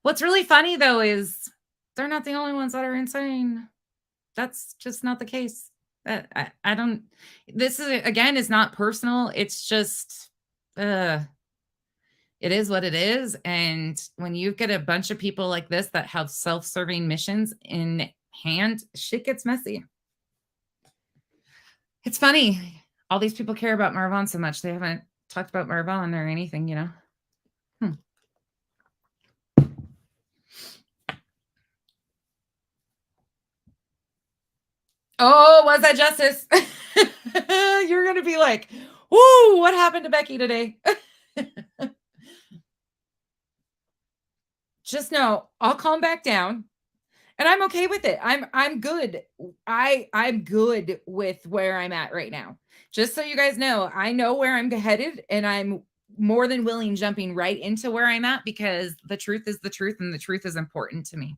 What's really funny though is they're not the only ones that are insane. That's just not the case. I don't. This is, again, is not personal. It's just, it is what it is. And when you get a bunch of people like this that have self-serving missions in hand, shit gets messy. It's funny. All these people care about Marvon so much. They haven't talked about Marvon or anything, you know? Oh, was that justice? You're going to be like, whoo, what happened to Becky today? Just know I'll calm back down, and I'm okay with it. I'm good. I'm good with where I'm at right now. Just so you guys know, I know where I'm headed, and I'm more than willing jumping right into where I'm at, because the truth is the truth, and the truth is important to me.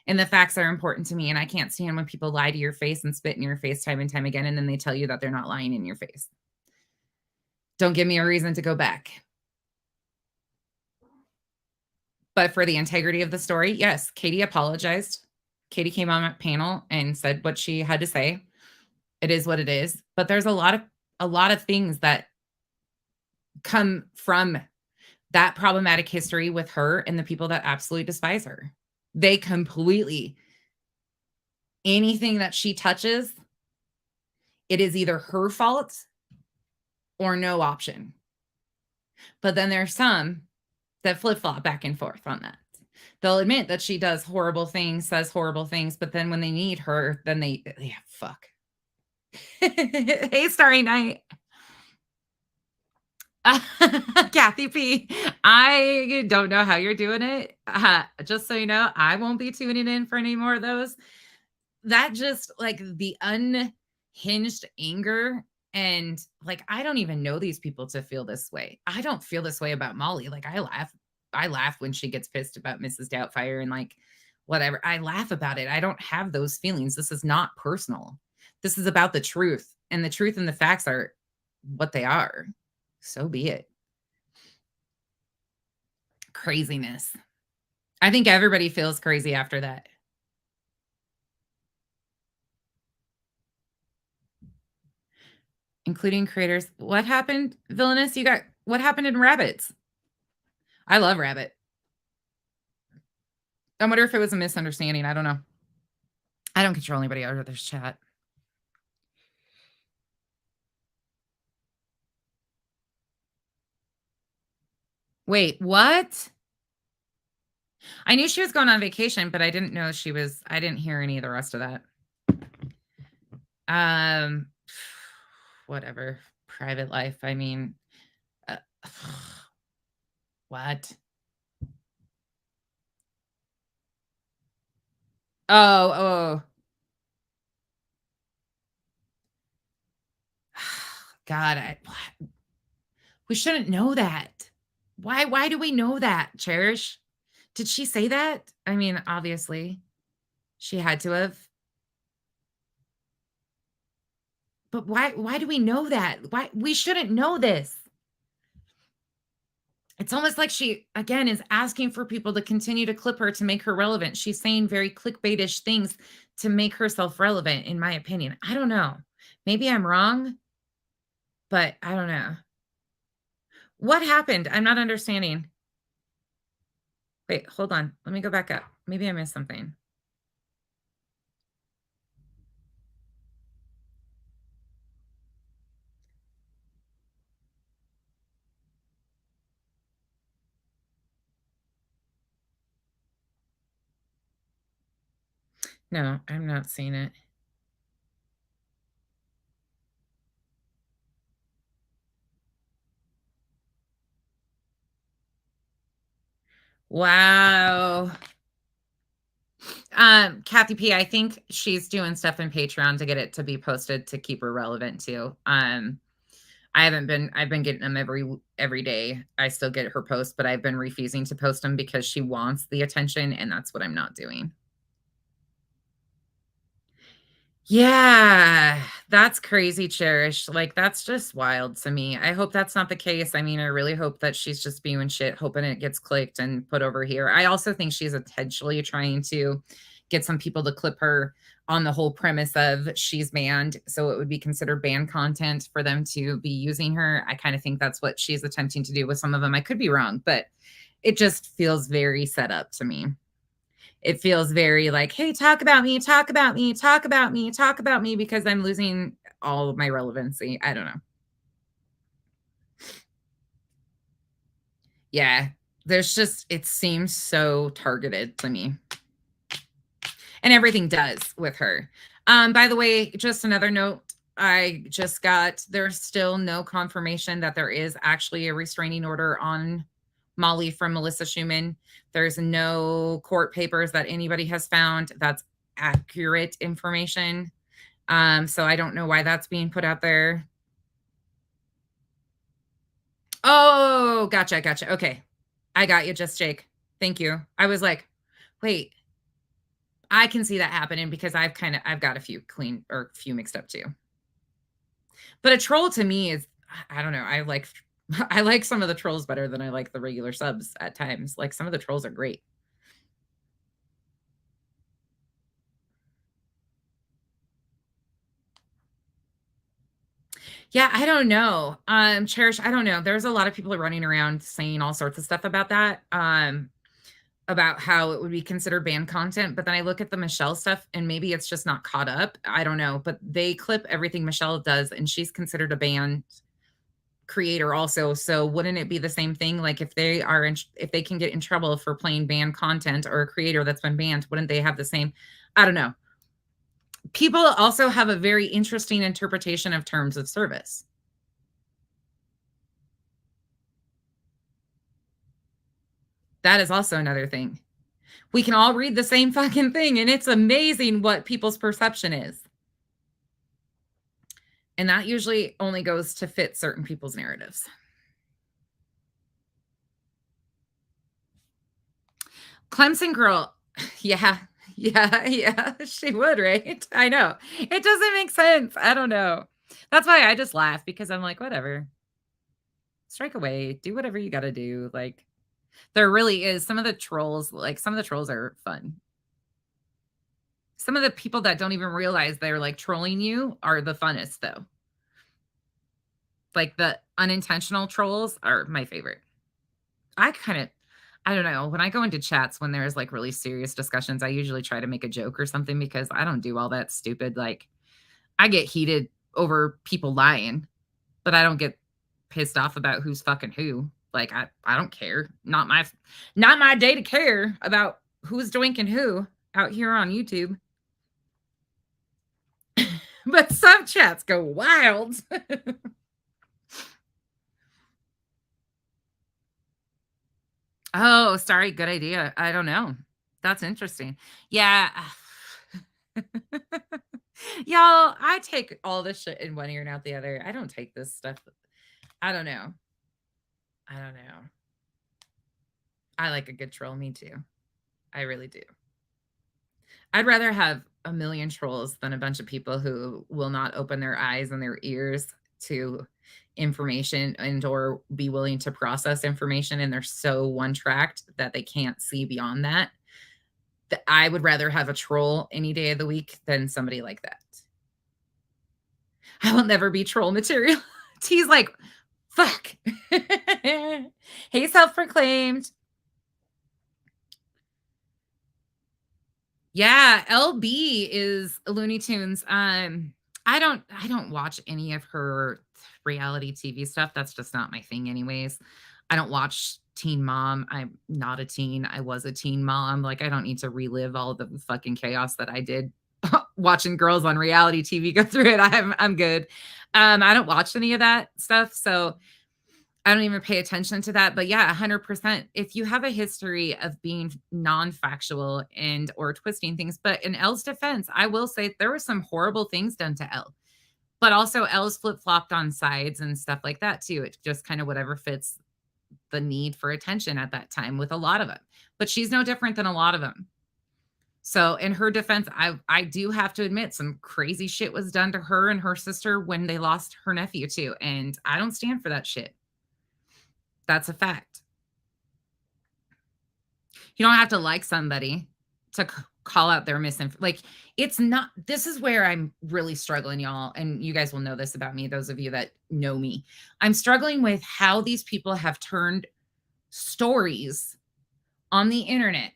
And the facts are important to me. And I can't stand when people lie to your face and spit in your face time and time again, and then they tell you that they're not lying in your face. Don't give me a reason to go back. But for the integrity of the story, yes, Katie apologized. Katie came on a panel and said what she had to say. It is what it is. But there's a lot of things that come from that problematic history with her and the people that absolutely despise her. They completely, anything that she touches, it is either her fault or no option. But then there's some that flip-flop back and forth on that. They'll admit that she does horrible things, says horrible things, but then when they need her, then fuck. Hey, Starry Night. Kathy P, I don't know how you're doing it. Just so you know, I won't be tuning in for any more of those. That just, like, the unhinged anger, and like, I don't even know these people to feel this way. I don't feel this way about Molly. Like, I laugh when she gets pissed about Mrs. Doubtfire and like whatever. I laugh about it. I don't have those feelings. This is not personal. This is about the truth, and the truth and the facts are what they are. So be it. Craziness. I think everybody feels crazy after that. Including creators. What happened, Villainous? What happened in Rabbits? I love Rabbit. I wonder if it was a misunderstanding. I don't know. I don't control anybody out of this chat. Wait, what? I knew she was going on vacation, but I didn't know I didn't hear any of the rest of that. whatever. Private life. I mean, uh, what? Oh, oh. God, we shouldn't know that. Why do we know that, Cherish? Did she say that? I mean, obviously, she had to have. But why do we know that? Why we shouldn't know this? It's almost like she again is asking for people to continue to clip her to make her relevant. She's saying very clickbaitish things to make herself relevant, in my opinion. I don't know. Maybe I'm wrong, but I don't know. What happened? I'm not understanding. Wait, hold on. Let me go back up. Maybe I missed something. No, I'm not seeing it. Wow. Kathy P, I think she's doing stuff in Patreon to get it to be posted to keep her relevant too. I've been getting them every day. I still get her posts, but I've been refusing to post them because she wants the attention, and that's what I'm not doing. Yeah, that's crazy, Cherish. Like, that's just wild to me. I hope that's not the case. I mean, I really hope that she's just spewing shit, hoping it gets clicked and put over here. I also think she's intentionally trying to get some people to clip her on the whole premise of she's banned, so it would be considered banned content for them to be using her. I kind of think that's what she's attempting to do with some of them. I could be wrong, but it just feels very set up to me. It feels very like, hey, talk about me, talk about me, talk about me, talk about me, because I'm losing all of my relevancy. I don't know. Yeah, there's just, it seems so targeted to me. And everything does with her. By the way, just another note. I just got, there's still no confirmation that there is actually a restraining order on Molly from Melissa Schumann. There's no court papers that anybody has found that's accurate information. So I don't know why that's being put out there. Oh, gotcha. Okay. I got you, Just Jake. Thank you. I was like, wait, I can see that happening because I've got a few clean or few mixed up too. But a troll to me is, I don't know. I like some of the trolls better than I like the regular subs at times. Like, some of the trolls are great. Yeah, I don't know. Cherish, I don't know. There's a lot of people running around saying all sorts of stuff about that. About how it would be considered banned content, but then I look at the Michelle stuff and maybe it's just not caught up. I don't know, but they clip everything Michelle does and she's considered a banned creator also. So wouldn't it be the same thing? Like, if they are if they can get in trouble for playing banned content, or a creator that's been banned, wouldn't they have the same? I don't know. People also have a very interesting interpretation of terms of service. That is also another thing. We can all read the same fucking thing, and it's amazing what people's perception is. And that usually only goes to fit certain people's narratives. Clemson girl. Yeah. She would, right? I know. It doesn't make sense. I don't know. That's why I just laugh, because I'm like, whatever. Strike away. Do whatever you got to do. Like, there really is some of the trolls, like, some of the trolls are fun. Some of the people that don't even realize they're like trolling you are the funnest, though. Like, the unintentional trolls are my favorite. I don't know. When I go into chats when there's like really serious discussions, I usually try to make a joke or something, because I don't do all that stupid. Like, I get heated over people lying, but I don't get pissed off about who's fucking who. Like, I don't care. Not my day to care about who's doinking who out here on YouTube. But some chats go wild. Oh, sorry. Good idea. I don't know. That's interesting. Yeah. Y'all, I take all this shit in one ear and out the other. I don't take this stuff. I don't know. I don't know. I like a good troll. Me too. I really do. I'd rather have a million trolls than a bunch of people who will not open their eyes and their ears to information and or be willing to process information, and they're so one-tracked that they can't see beyond that. I would rather have a troll any day of the week than somebody like that. I will never be troll material. T's like, fuck. Hey, self-proclaimed. Yeah, LB is Looney Tunes. I don't watch any of her reality TV stuff. That's just not my thing anyways. I don't watch Teen Mom. I'm not a teen. I was a teen mom. Like, I don't need to relive all the fucking chaos that I did watching girls on reality TV go through it. I'm good. I don't watch any of that stuff, so I don't even pay attention to that. But yeah, 100%. If you have a history of being non-factual and or twisting things, but in Elle's defense, I will say there were some horrible things done to Elle. But also Elle's flip-flopped on sides and stuff like that too. It's just kind of whatever fits the need for attention at that time with a lot of them. But she's no different than a lot of them. So in her defense, I do have to admit some crazy shit was done to her and her sister when they lost her nephew too. And I don't stand for that shit. That's a fact. You don't have to like somebody to call out their misinformation. Like, it's not, this is where I'm really struggling, y'all. And you guys will know this about me, those of you that know me. I'm struggling with how these people have turned stories on the internet,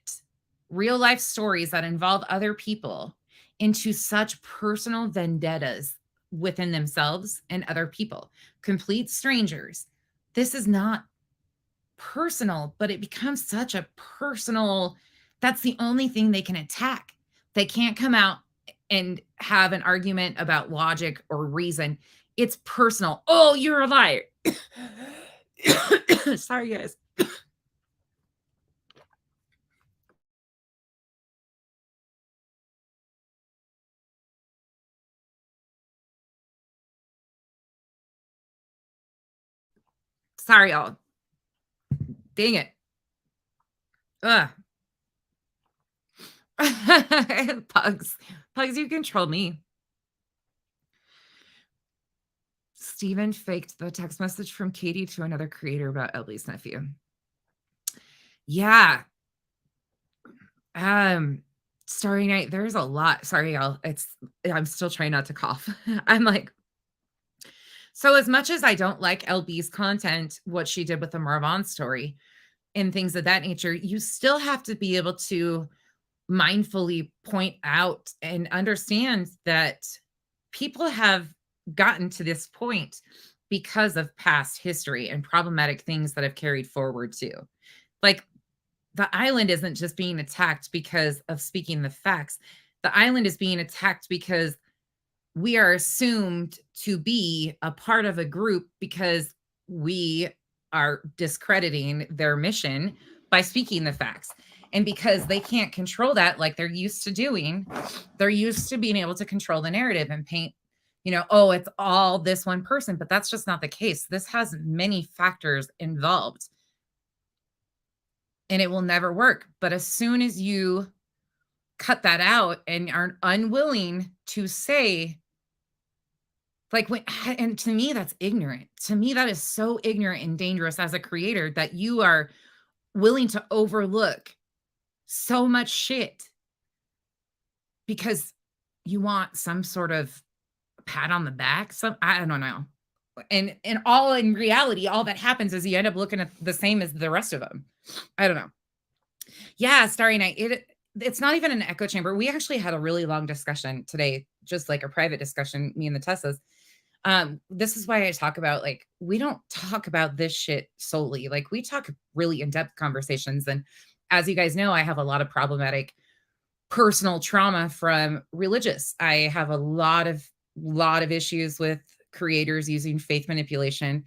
real life stories that involve other people, into such personal vendettas within themselves and other people, complete strangers. This is not personal, but it becomes such a personal, that's the only thing they can attack. They can't come out and have an argument about logic or reason. It's personal. Oh, you're a liar. Sorry, guys. Sorry, y'all. Dang it. Ugh. Pugs. Pugs, you control me. Steven faked the text message from Katie to another creator about Ellie's nephew. Yeah. Starry Night, there's a lot. Sorry, y'all. I'm still trying not to cough. I'm like, so as much as I don't like LB's content, what she did with the Marvon story and things of that nature, you still have to be able to mindfully point out and understand that people have gotten to this point because of past history and problematic things that have carried forward too. Like, the island isn't just being attacked because of speaking the facts. The island is being attacked because we are assumed to be a part of a group because we are discrediting their mission by speaking the facts. And because they can't control that like they're used to doing, they're used to being able to control the narrative and paint, oh, it's all this one person, but that's just not the case. This has many factors involved and it will never work. But as soon as you cut that out and are unwilling to say, and to me, that's ignorant. To me, that is so ignorant and dangerous as a creator that you are willing to overlook so much shit because you want some sort of pat on the back. I don't know. And in reality, all that happens is you end up looking at the same as the rest of them. I don't know. Yeah, Starry Night. It's not even an echo chamber. We actually had a really long discussion today, just like a private discussion, me and the Tessas. This is why I talk about, like, we don't talk about this shit solely. Like, we talk really in-depth conversations. And as you guys know, I have a lot of problematic personal trauma from religious. I have a lot of lot of issues with creators using faith manipulation.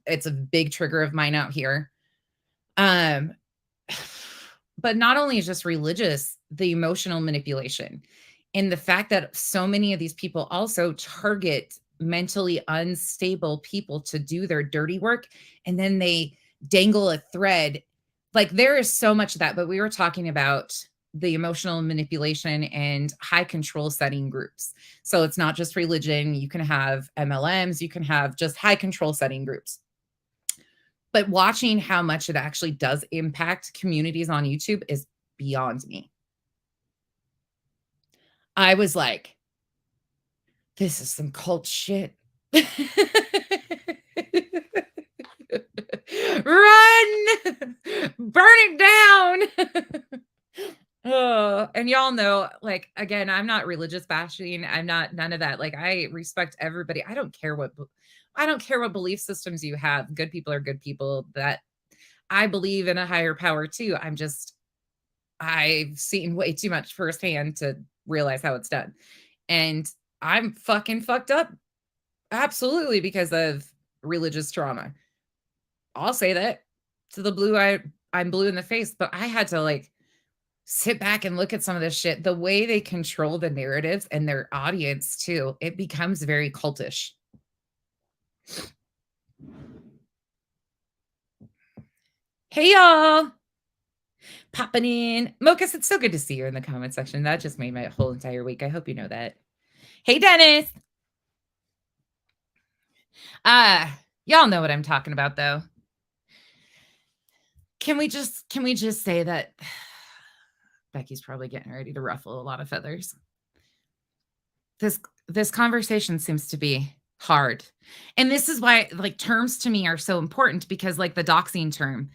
It's a big trigger of mine out here. Um, but not only is just religious, the emotional manipulation and the fact that so many of these people also target mentally unstable people to do their dirty work, and then they dangle a thread. Like, there is so much of that, but we were talking about the emotional manipulation and high control setting groups. So it's not just religion. You can have MLMs, you can have just high control setting groups. But watching how much it actually does impact communities on YouTube is beyond me. I was like, this is some cult shit. Run! Burn it down! Oh, and y'all know, like, again, I'm not religious bashing. I'm not none of that. Like, I respect everybody. I don't care what belief systems you have. Good people are good people. That I believe in a higher power too. I've seen way too much firsthand to realize how it's done. And I'm fucking fucked up. Absolutely, because of religious trauma. I'll say that to the blue I'm blue in the face, but I had to like sit back and look at some of this shit. The way they control the narratives and their audience too, it becomes very cultish. Hey y'all, popping in. Mochus, it's so good to see you in the comment section. That just made my whole entire week. I hope you know that. Hey Dennis. Y'all know what I'm talking about though. Can we just say that Becky's probably getting ready to ruffle a lot of feathers? This conversation seems to be hard. And this is why, like, terms to me are so important, because like the doxing term,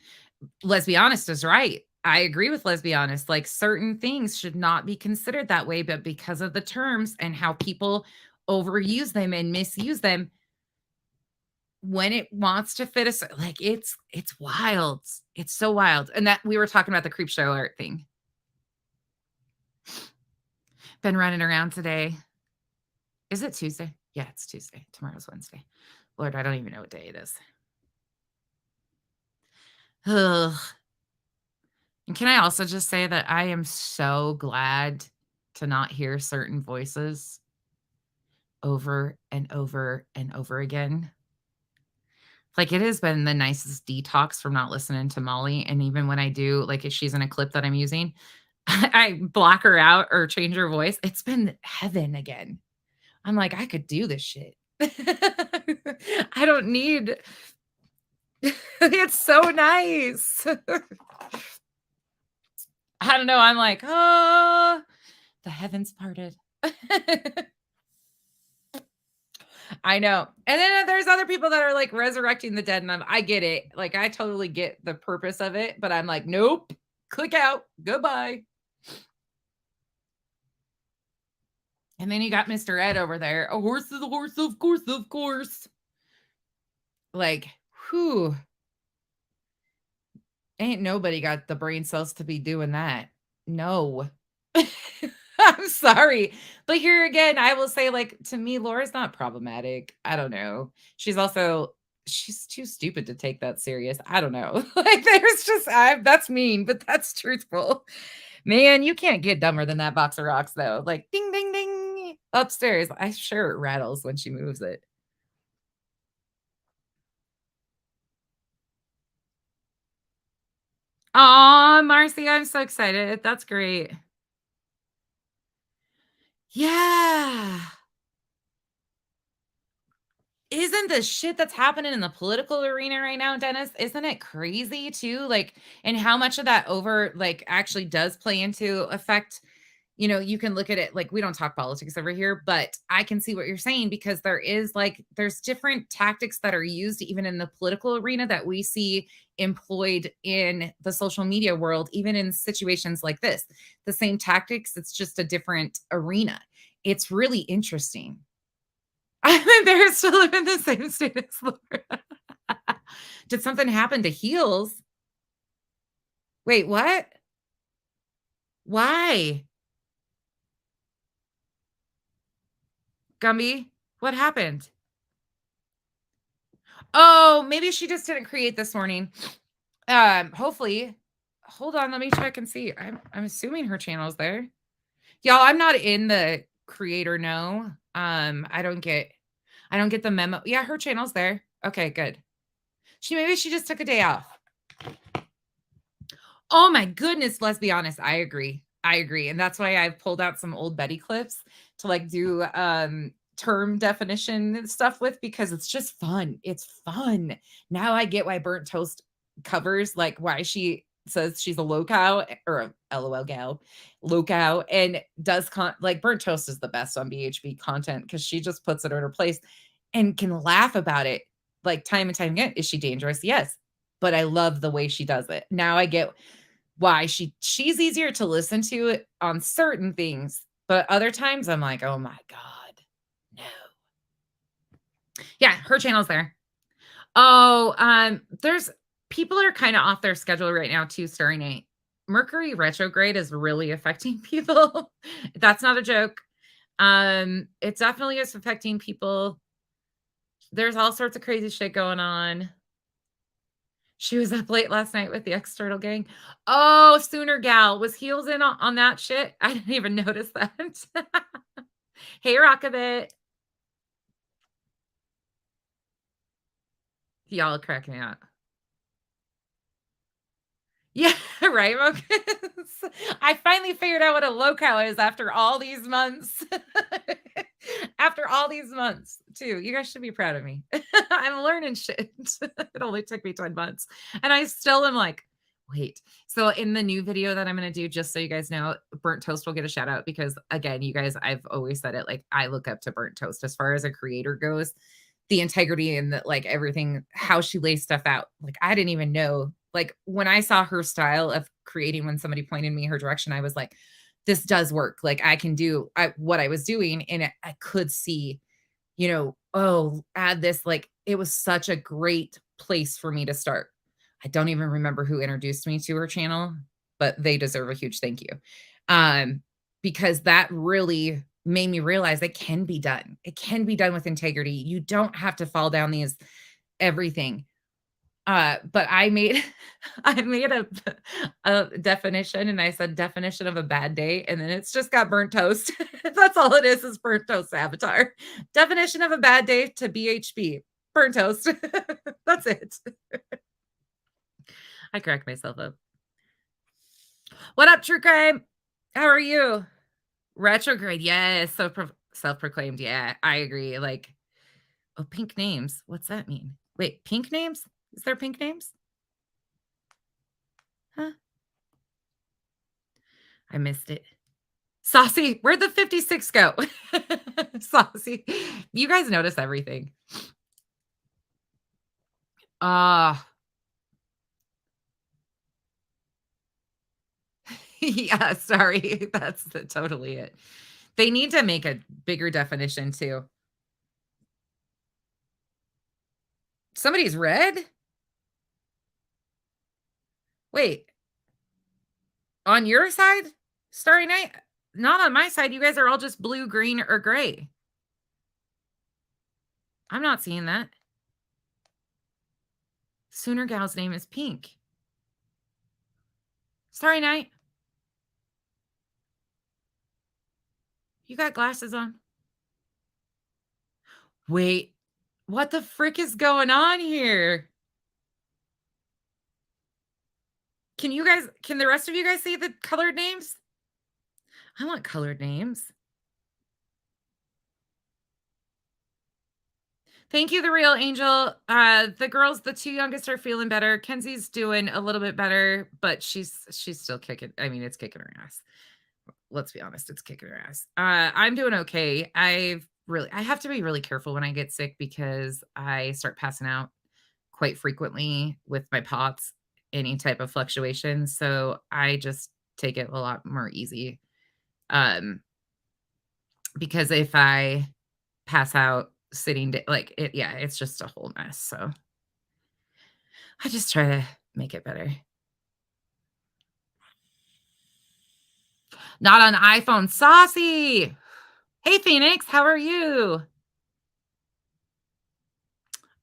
let's be honest, is right. I agree with let's be honest. Like, certain things should not be considered that way, but because of the terms and how people overuse them and misuse them, when it wants to fit us, like, it's wild. It's so wild. And that we were talking about the creep show art thing. Been running around today. Is it Tuesday? Yeah, it's Tuesday. Tomorrow's Wednesday. Lord, I don't even know what day it is. Ugh. And can I also just say that I am so glad to not hear certain voices over and over and over again. Like, it has been the nicest detox from not listening to Molly. And even when I do, like, if she's in a clip that I'm using, I block her out or change her voice. It's been heaven again. I'm like, I could do this shit. I don't need. It's so nice. I don't know. I'm like, oh, the heavens parted. I know. And then there's other people that are like resurrecting the dead, and I get it. Like, I totally get the purpose of it, but I'm like, nope, click out, goodbye. And then you got Mr. Ed over there. A horse is a horse, of course, of course. Like, whew. Ain't nobody got the brain cells to be doing that. No. I'm sorry. But here again, I will say, like, to me, Laura's not problematic. I don't know. She's too stupid to take that serious. I don't know. Like, there's just, that's mean, but that's truthful. Man, you can't get dumber than that box of rocks, though. Like, ding, ding, ding, upstairs. I'm sure it rattles when she moves it. Aw, Marcy, I'm so excited. That's great. Yeah. Isn't the shit that's happening in the political arena right now, Dennis, isn't it crazy too? Like, and how much of that actually does play into effect. You can look at it, like, we don't talk politics over here, but I can see what you're saying, because there's different tactics that are used even in the political arena that we see employed in the social media world, even in situations like this. The same tactics, it's just a different arena. It's really interesting. I'm embarrassed to live in the same state as Laura. Did something happen to heels? Wait, what? Why? Gumby? What happened? Oh, maybe she just didn't create this morning. Hopefully. Hold on, let me check and see. I'm assuming her channel's there. Y'all, I'm not in the creator know. I don't get the memo. Yeah, her channel's there. Okay, good. Maybe she just took a day off. Oh my goodness, let's be honest. I agree. And that's why I've pulled out some old Betty clips to like do term definition stuff with, because it's just fun. It's fun. Now I get why Burnt Toast covers, like why she says she's a low-cow or a LOL gal, low-cow, and does like Burnt Toast is the best on BHB content because she just puts it in her place and can laugh about it like time and time again. Is she dangerous? Yes. But I love the way she does it. Now I get why she's easier to listen to on certain things, but other times I'm like, oh my God, no. Yeah, her channel's there. Oh, there's people are kind of off their schedule right now too, Starry Night. Mercury retrograde is really affecting people. That's not a joke. It definitely is affecting people. There's all sorts of crazy shit going on. She was up late last night with the X-Turtle gang. Oh, Sooner Gal. Was Heels in on that shit? I didn't even notice that. Hey, Rockabit. Y'all crack me up. Yeah, right, Mocus? I finally figured out what a low-cow is after all these months. After all these months, too. You guys should be proud of me. I'm learning shit. It only took me 10 months. And I still am like, wait. So in the new video that I'm going to do, just so you guys know, Burnt Toast will get a shout out because, again, you guys, I've always said it, like, I look up to Burnt Toast as far as a creator goes. The integrity and the, like, everything, how she lays stuff out. Like, I didn't even know. Like, when I saw her style of creating, when somebody pointed me her direction, I was like, this does work. Like, I can do what I was doing, and I could see, you know, oh, add this. Like, it was such a great place for me to start. I don't even remember who introduced me to her channel, but they deserve a huge thank you. Because that really made me realize it can be done. It can be done with integrity. You don't have to fall down these everything. But I made a definition, and I said definition of a bad day, and then it's just got Burnt Toast. That's all it is Burnt Toast avatar. Definition of a bad day to BHB. Burnt Toast. That's it. I cracked myself up. What up, True Crime? How are you? Retrograde, yes. So self-proclaimed. Yeah, I agree. Like, oh, pink names. What's that mean? Wait, pink names? Is there pink names? Huh? I missed it. Saucy, where'd the 56 go? Saucy. You guys notice everything. Yeah, sorry. That's totally it. They need to make a bigger definition too. Somebody's red? Wait. On your side, Starry Night? Not on my side. You guys are all just blue, green, or gray. I'm not seeing that. Sooner Gal's name is pink. Starry Night. You got glasses on. Wait. What the frick is going on here? Can the rest of you guys see the colored names? I want colored names. Thank you, the real angel. The girls, the two youngest are feeling better. Kenzie's doing a little bit better, but she's still kicking. I mean, it's kicking her ass. Let's be honest, it's kicking her ass. I'm doing okay. I have to be really careful when I get sick because I start passing out quite frequently with my POTS, any type of fluctuation. So I just take it a lot more easy. Because if I pass out sitting, it's just a whole mess. So I just try to make it better. Not on iPhone. Saucy. Hey, Phoenix, how are you?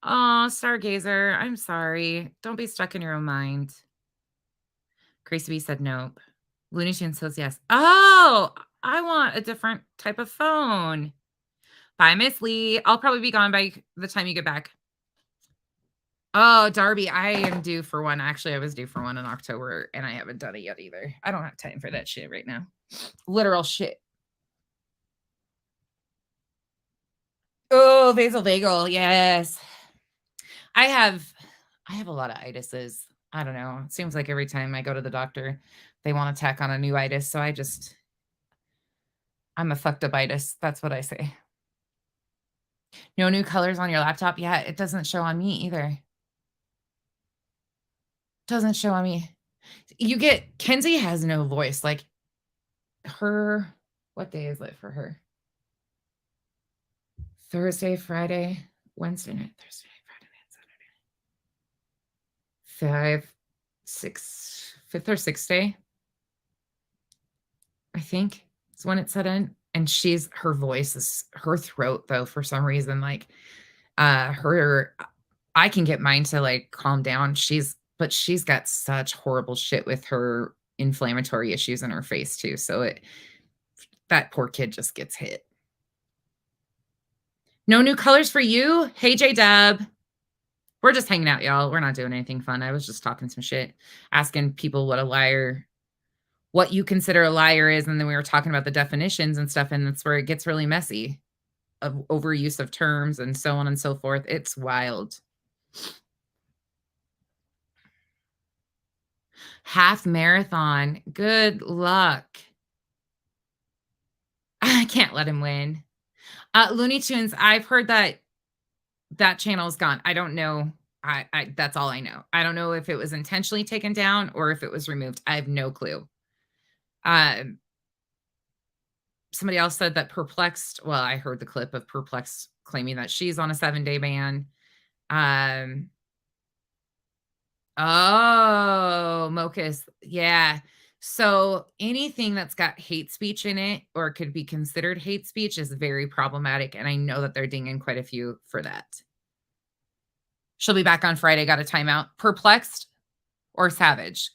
Oh, Stargazer, I'm sorry. Don't be stuck in your own mind. Gracie B said nope. Looney Tunes says yes. Oh, I want a different type of phone. Bye, Miss Lee. I'll probably be gone by the time you get back. Oh, Darby, I am due for one. Actually, I was due for one in October, and I haven't done it yet either. I don't have time for that shit right now. Literal shit. Oh, vasovagal, yes. I have a lot of itises. I don't know. It seems like every time I go to the doctor, they want to tack on a new itis. So I'm a fucked up itis. That's what I say. No new colors on your laptop? Yeah, it doesn't show on me either. Doesn't show on me. Kenzie has no voice. Like what day is it for her? Thursday, Friday, Wednesday night, Thursday, Friday night, Saturday. 5th or 6th day, I think is when it set in. And her voice is her throat though, for some reason, like I can get mine to like calm down. But she's got such horrible shit with her inflammatory issues in her face too. So that poor kid just gets hit. No new colors for you? Hey, J-Dub. We're just hanging out, y'all. We're not doing anything fun. I was just talking some shit, asking people what you consider a liar is. And then we were talking about the definitions and stuff. And that's where it gets really messy of overuse of terms and so on and so forth. It's wild. Half marathon. Good luck. I can't let him win. Looney Tunes, I've heard that channel is gone. I don't know. That's all I know. I don't know if it was intentionally taken down or if it was removed. I have no clue. Somebody else said that Perplexed, well, I heard the clip of Perplexed claiming that she's on a 7-day ban. Oh, Mocus. Yeah. So anything that's got hate speech in it or could be considered hate speech is very problematic. And I know that they're dinging quite a few for that. She'll be back on Friday. Got a timeout. Perplexed or Savage?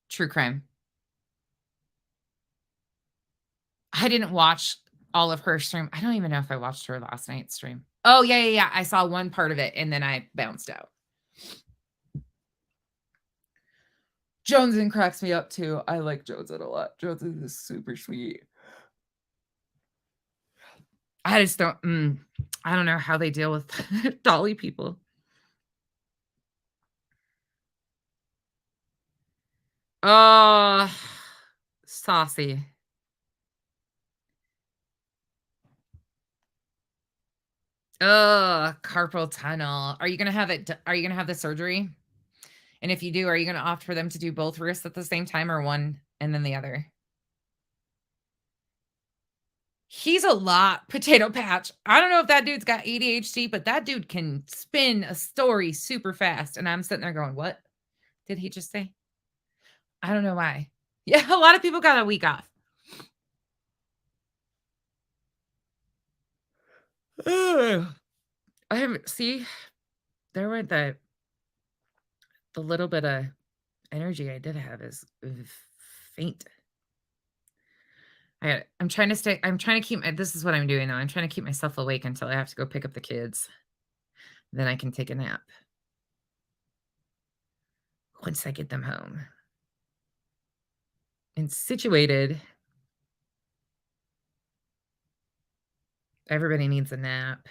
True crime. I didn't watch all of her stream. I don't even know if I watched her last night's stream. Oh, yeah. I saw one part of it and then I bounced out. Jonesin cracks me up too. I like Jonesin a lot. Jonesin is super sweet. I just don't, I don't know how they deal with Dolly people. Oh, saucy. Oh, carpal tunnel. Are you going to have the surgery? And if you do, are you going to opt for them to do both wrists at the same time or one and then the other? He's a lot, Potato Patch. I don't know if that dude's got ADHD, but that dude can spin a story super fast. And I'm sitting there going, what did he just say? I don't know why. Yeah, a lot of people got a week off. I haven't, see, there were the little bit of energy I did have is faint. I'm trying to keep this is what I'm doing now. I'm trying to keep myself awake until I have to go pick up the kids. Then I can take a nap. Once I get them home. And situated. Everybody needs a nap.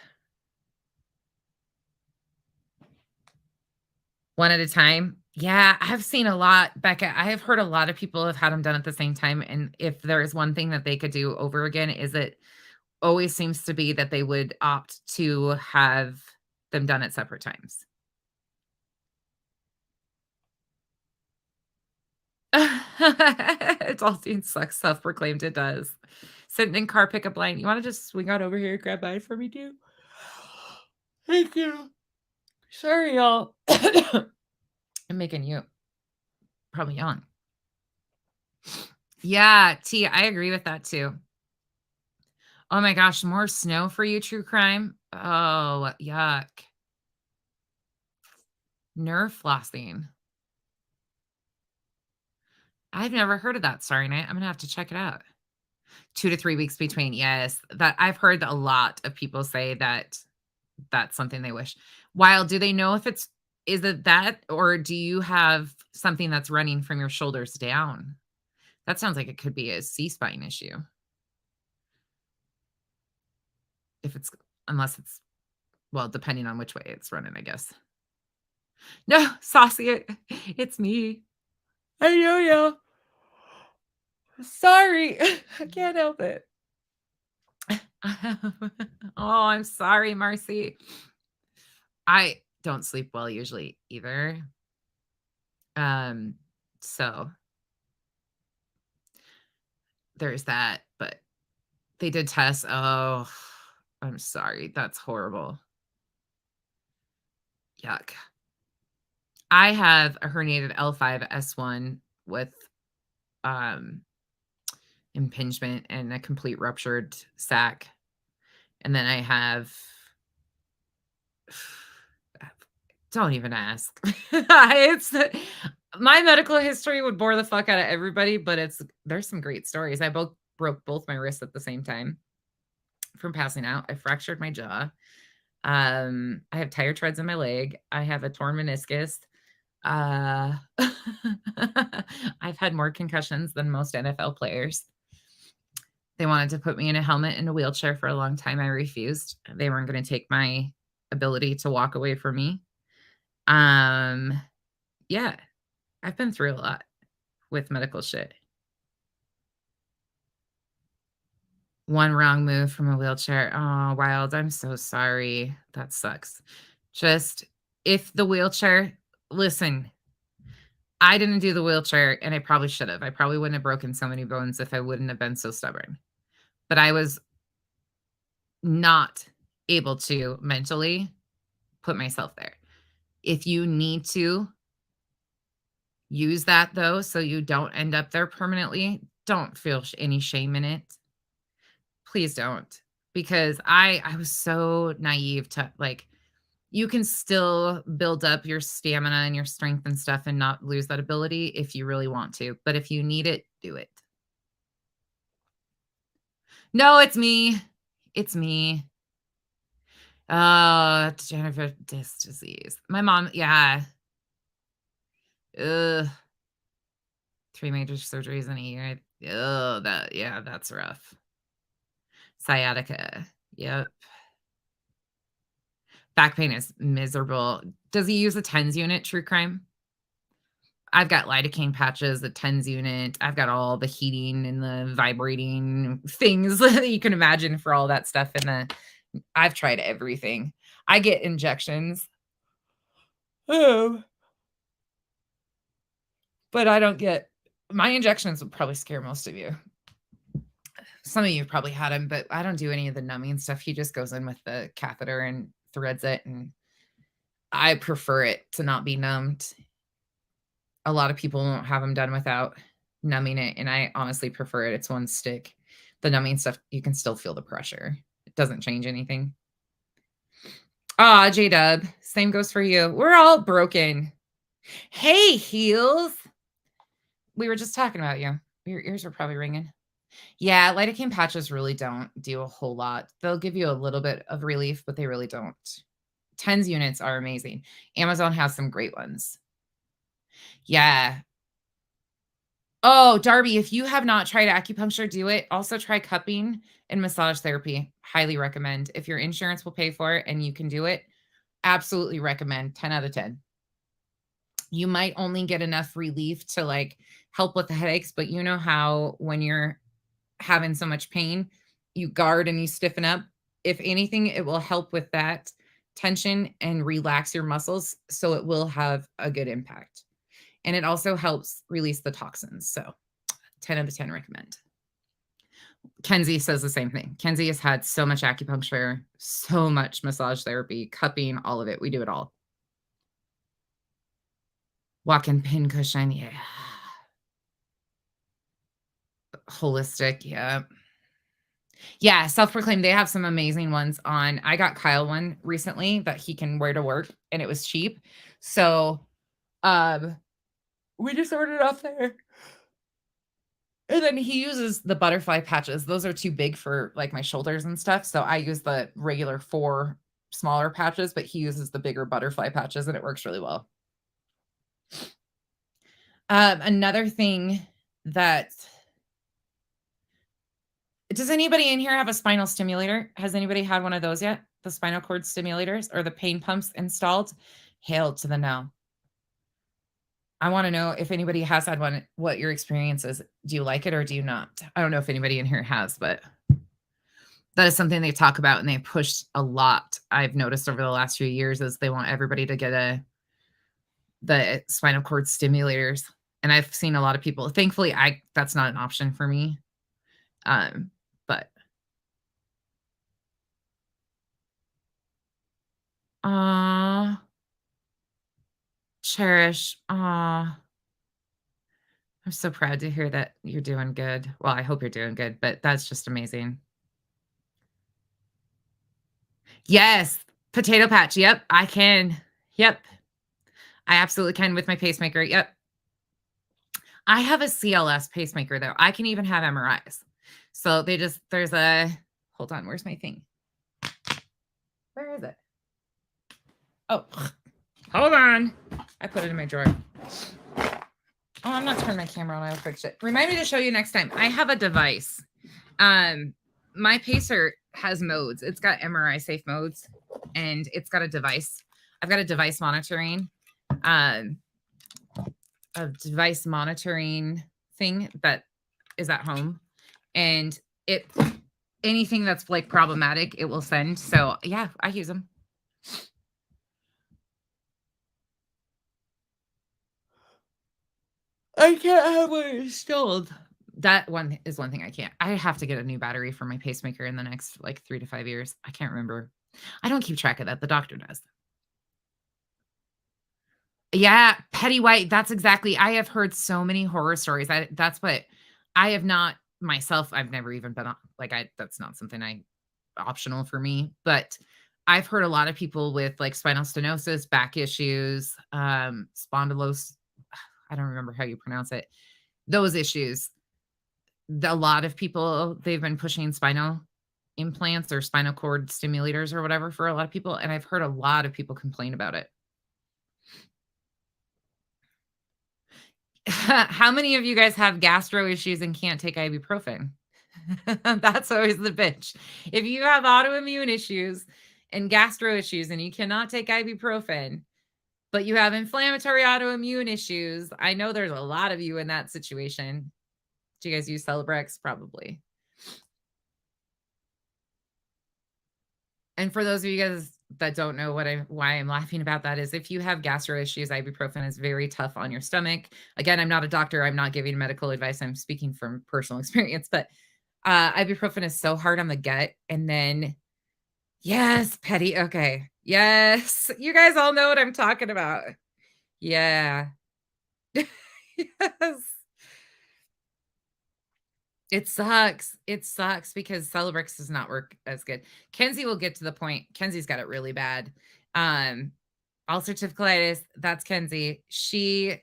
One at a time. Yeah, I've seen a lot, Becca. I have heard a lot of people have had them done at the same time. And if there's one thing that they could do over again, is it always seems to be that they would opt to have them done at separate times. It's all seen sucks, self-proclaimed it does. Sitting in car pickup line. You want to just swing out over here and grab mine for me too? Thank you. Sorry, y'all. I'm making you probably yawn. Yeah, T, I agree with that too. Oh my gosh, more snow for you, true crime? Oh, yuck. Nerve flossing. I've never heard of that. Sorry, Night. I'm gonna have to check it out. 2 to 3 weeks between. Yes, that I've heard a lot of people say that that's something they wish. While do they know if it's is it that or do you have something that's running from your shoulders down? That sounds like it could be a C-spine issue. If it's unless it's well, depending on which way it's running, I guess. No, Saucy, it's me. I know you. Sorry. I can't help it. Oh, I'm sorry, Marcy. I don't sleep well usually either. So there's that, but they did test. Oh, I'm sorry. That's horrible. Yuck. I have a herniated L5S1 with impingement and a complete ruptured sac. And then I have don't even ask. It's my medical history would bore the fuck out of everybody, but there's some great stories. I broke both my wrists at the same time from passing out. I fractured my jaw. I have tire treads in my leg. I have a torn meniscus. I've had more concussions than most NFL players. They wanted to put me in a helmet and a wheelchair for a long time. I refused. They weren't going to take my ability to walk away from me. Yeah, I've been through a lot with medical shit. One wrong move from a wheelchair. Oh, Wild, I'm so sorry. That sucks. Just if the wheelchair, listen, I didn't do the wheelchair and I probably should have. I probably wouldn't have broken so many bones if I wouldn't have been so stubborn. But I was not able to mentally put myself there. If you need to use that though, so you don't end up there permanently, don't feel any shame in it. Please don't, because I was so naive to like, you can still build up your stamina and your strength and stuff and not lose that ability if you really want to. But if you need it, do it. No, it's me. It's me. Degenerative disc disease. My mom, yeah. Ugh. 3 major surgeries in a year. Oh, that's rough. Sciatica. Yep. Back pain is miserable. Does he use a TENS unit, True Crime? I've got lidocaine patches, the TENS unit. I've got all the heating and the vibrating things that you can imagine for all that stuff. I've tried everything. I get injections. Oh. But I don't get my injections would probably scare most of you. Some of you probably had him, but I don't do any of the numbing stuff. He just goes in with the catheter and threads it. And I prefer it to not be numbed. A lot of people won't have them done without numbing it. And I honestly prefer it. It's one stick. The numbing stuff, you can still feel the pressure. It doesn't change anything. Ah, J-Dub, same goes for you. We're all broken. Hey, Heels. We were just talking about you. Your ears are probably ringing. Yeah, lidocaine patches really don't do a whole lot. They'll give you a little bit of relief, but they really don't. TENS units are amazing. Amazon has some great ones. Yeah. Oh, Darby, if you have not tried acupuncture, do it. Also try cupping and massage therapy. Highly recommend. If your insurance will pay for it and you can do it, absolutely recommend. 10 out of 10. You might only get enough relief to like help with the headaches, but you know how when you're having so much pain, you guard and you stiffen up. If anything, it will help with that tension and relax your muscles. So it will have a good impact. And it also helps release the toxins. So 10 out of 10 recommend. Kenzie says the same thing. Kenzie has had so much acupuncture, so much massage therapy, cupping, all of it. We do it all. Walk-in pin cushion. Yeah. Holistic. Yeah. Yeah. Self-proclaimed. They have some amazing ones on. I got Kyle one recently that he can wear to work and it was cheap. So we just ordered off there. And then he uses the butterfly patches. Those are too big for like my shoulders and stuff. So I use the regular 4 smaller patches, but he uses the bigger butterfly patches and it works really well. Another thing that does anybody in here have a spinal stimulator? Has anybody had one of those yet? The spinal cord stimulators or the pain pumps installed? Hail to the no. I want to know if anybody has had one, what your experience is. Do you like it or do you not? I don't know if anybody in here has, but that is something they talk about and they push a lot. I've noticed over the last few years is they want everybody to get the spinal cord stimulators. And I've seen a lot of people, thankfully, that's not an option for me. But Cherish, I'm so proud to hear that you're doing good. Well, I hope you're doing good, but that's just amazing. Yes, potato patch. Yep, I can. Yep. I absolutely can with my pacemaker. Yep. I have a CLS pacemaker though. I can even have MRIs. So there's a, hold on, where's my thing? Where is it? Oh, hold on. I put it in my drawer. Oh, I'm not turning my camera on. I'll fix it. Remind me to show you next time. I have a device. My pacer has modes. It's got MRI safe modes and it's got a device. I've got a device monitoring, thing that is at home, and anything that's like problematic, it will send. So yeah, I use them. I can't have one installed. That one is one thing I can't. I have to get a new battery for my pacemaker in the next like 3 to 5 years. I can't remember. I don't keep track of that. The doctor does. Yeah, Petty White. That's exactly. I have heard so many horror stories. That's what I have not myself. I've never even been on, like, that's not something optional for me, but I've heard a lot of people with like spinal stenosis, back issues, spondylosis. I don't remember how you pronounce it. Those issues. A lot of people, they've been pushing spinal implants or spinal cord stimulators or whatever for a lot of people. And I've heard a lot of people complain about it. How many of you guys have gastro issues and can't take ibuprofen? That's always the bitch. If you have autoimmune issues and gastro issues and you cannot take ibuprofen, but you have inflammatory autoimmune issues, I know there's a lot of you in that situation. Do you guys use Celebrex? Probably. And for those of you guys that don't know why I'm laughing about that is if you have gastro issues, ibuprofen is very tough on your stomach. Again, I'm not a doctor. I'm not giving medical advice. I'm speaking from personal experience, but ibuprofen is so hard on the gut. And then, yes, Petty. Okay. Yes. You guys all know what I'm talking about. Yeah. Yes. It sucks. It sucks because Celebrex does not work as good. Kenzie will get to the point. Kenzie's got it really bad. Ulcerative colitis, that's Kenzie. She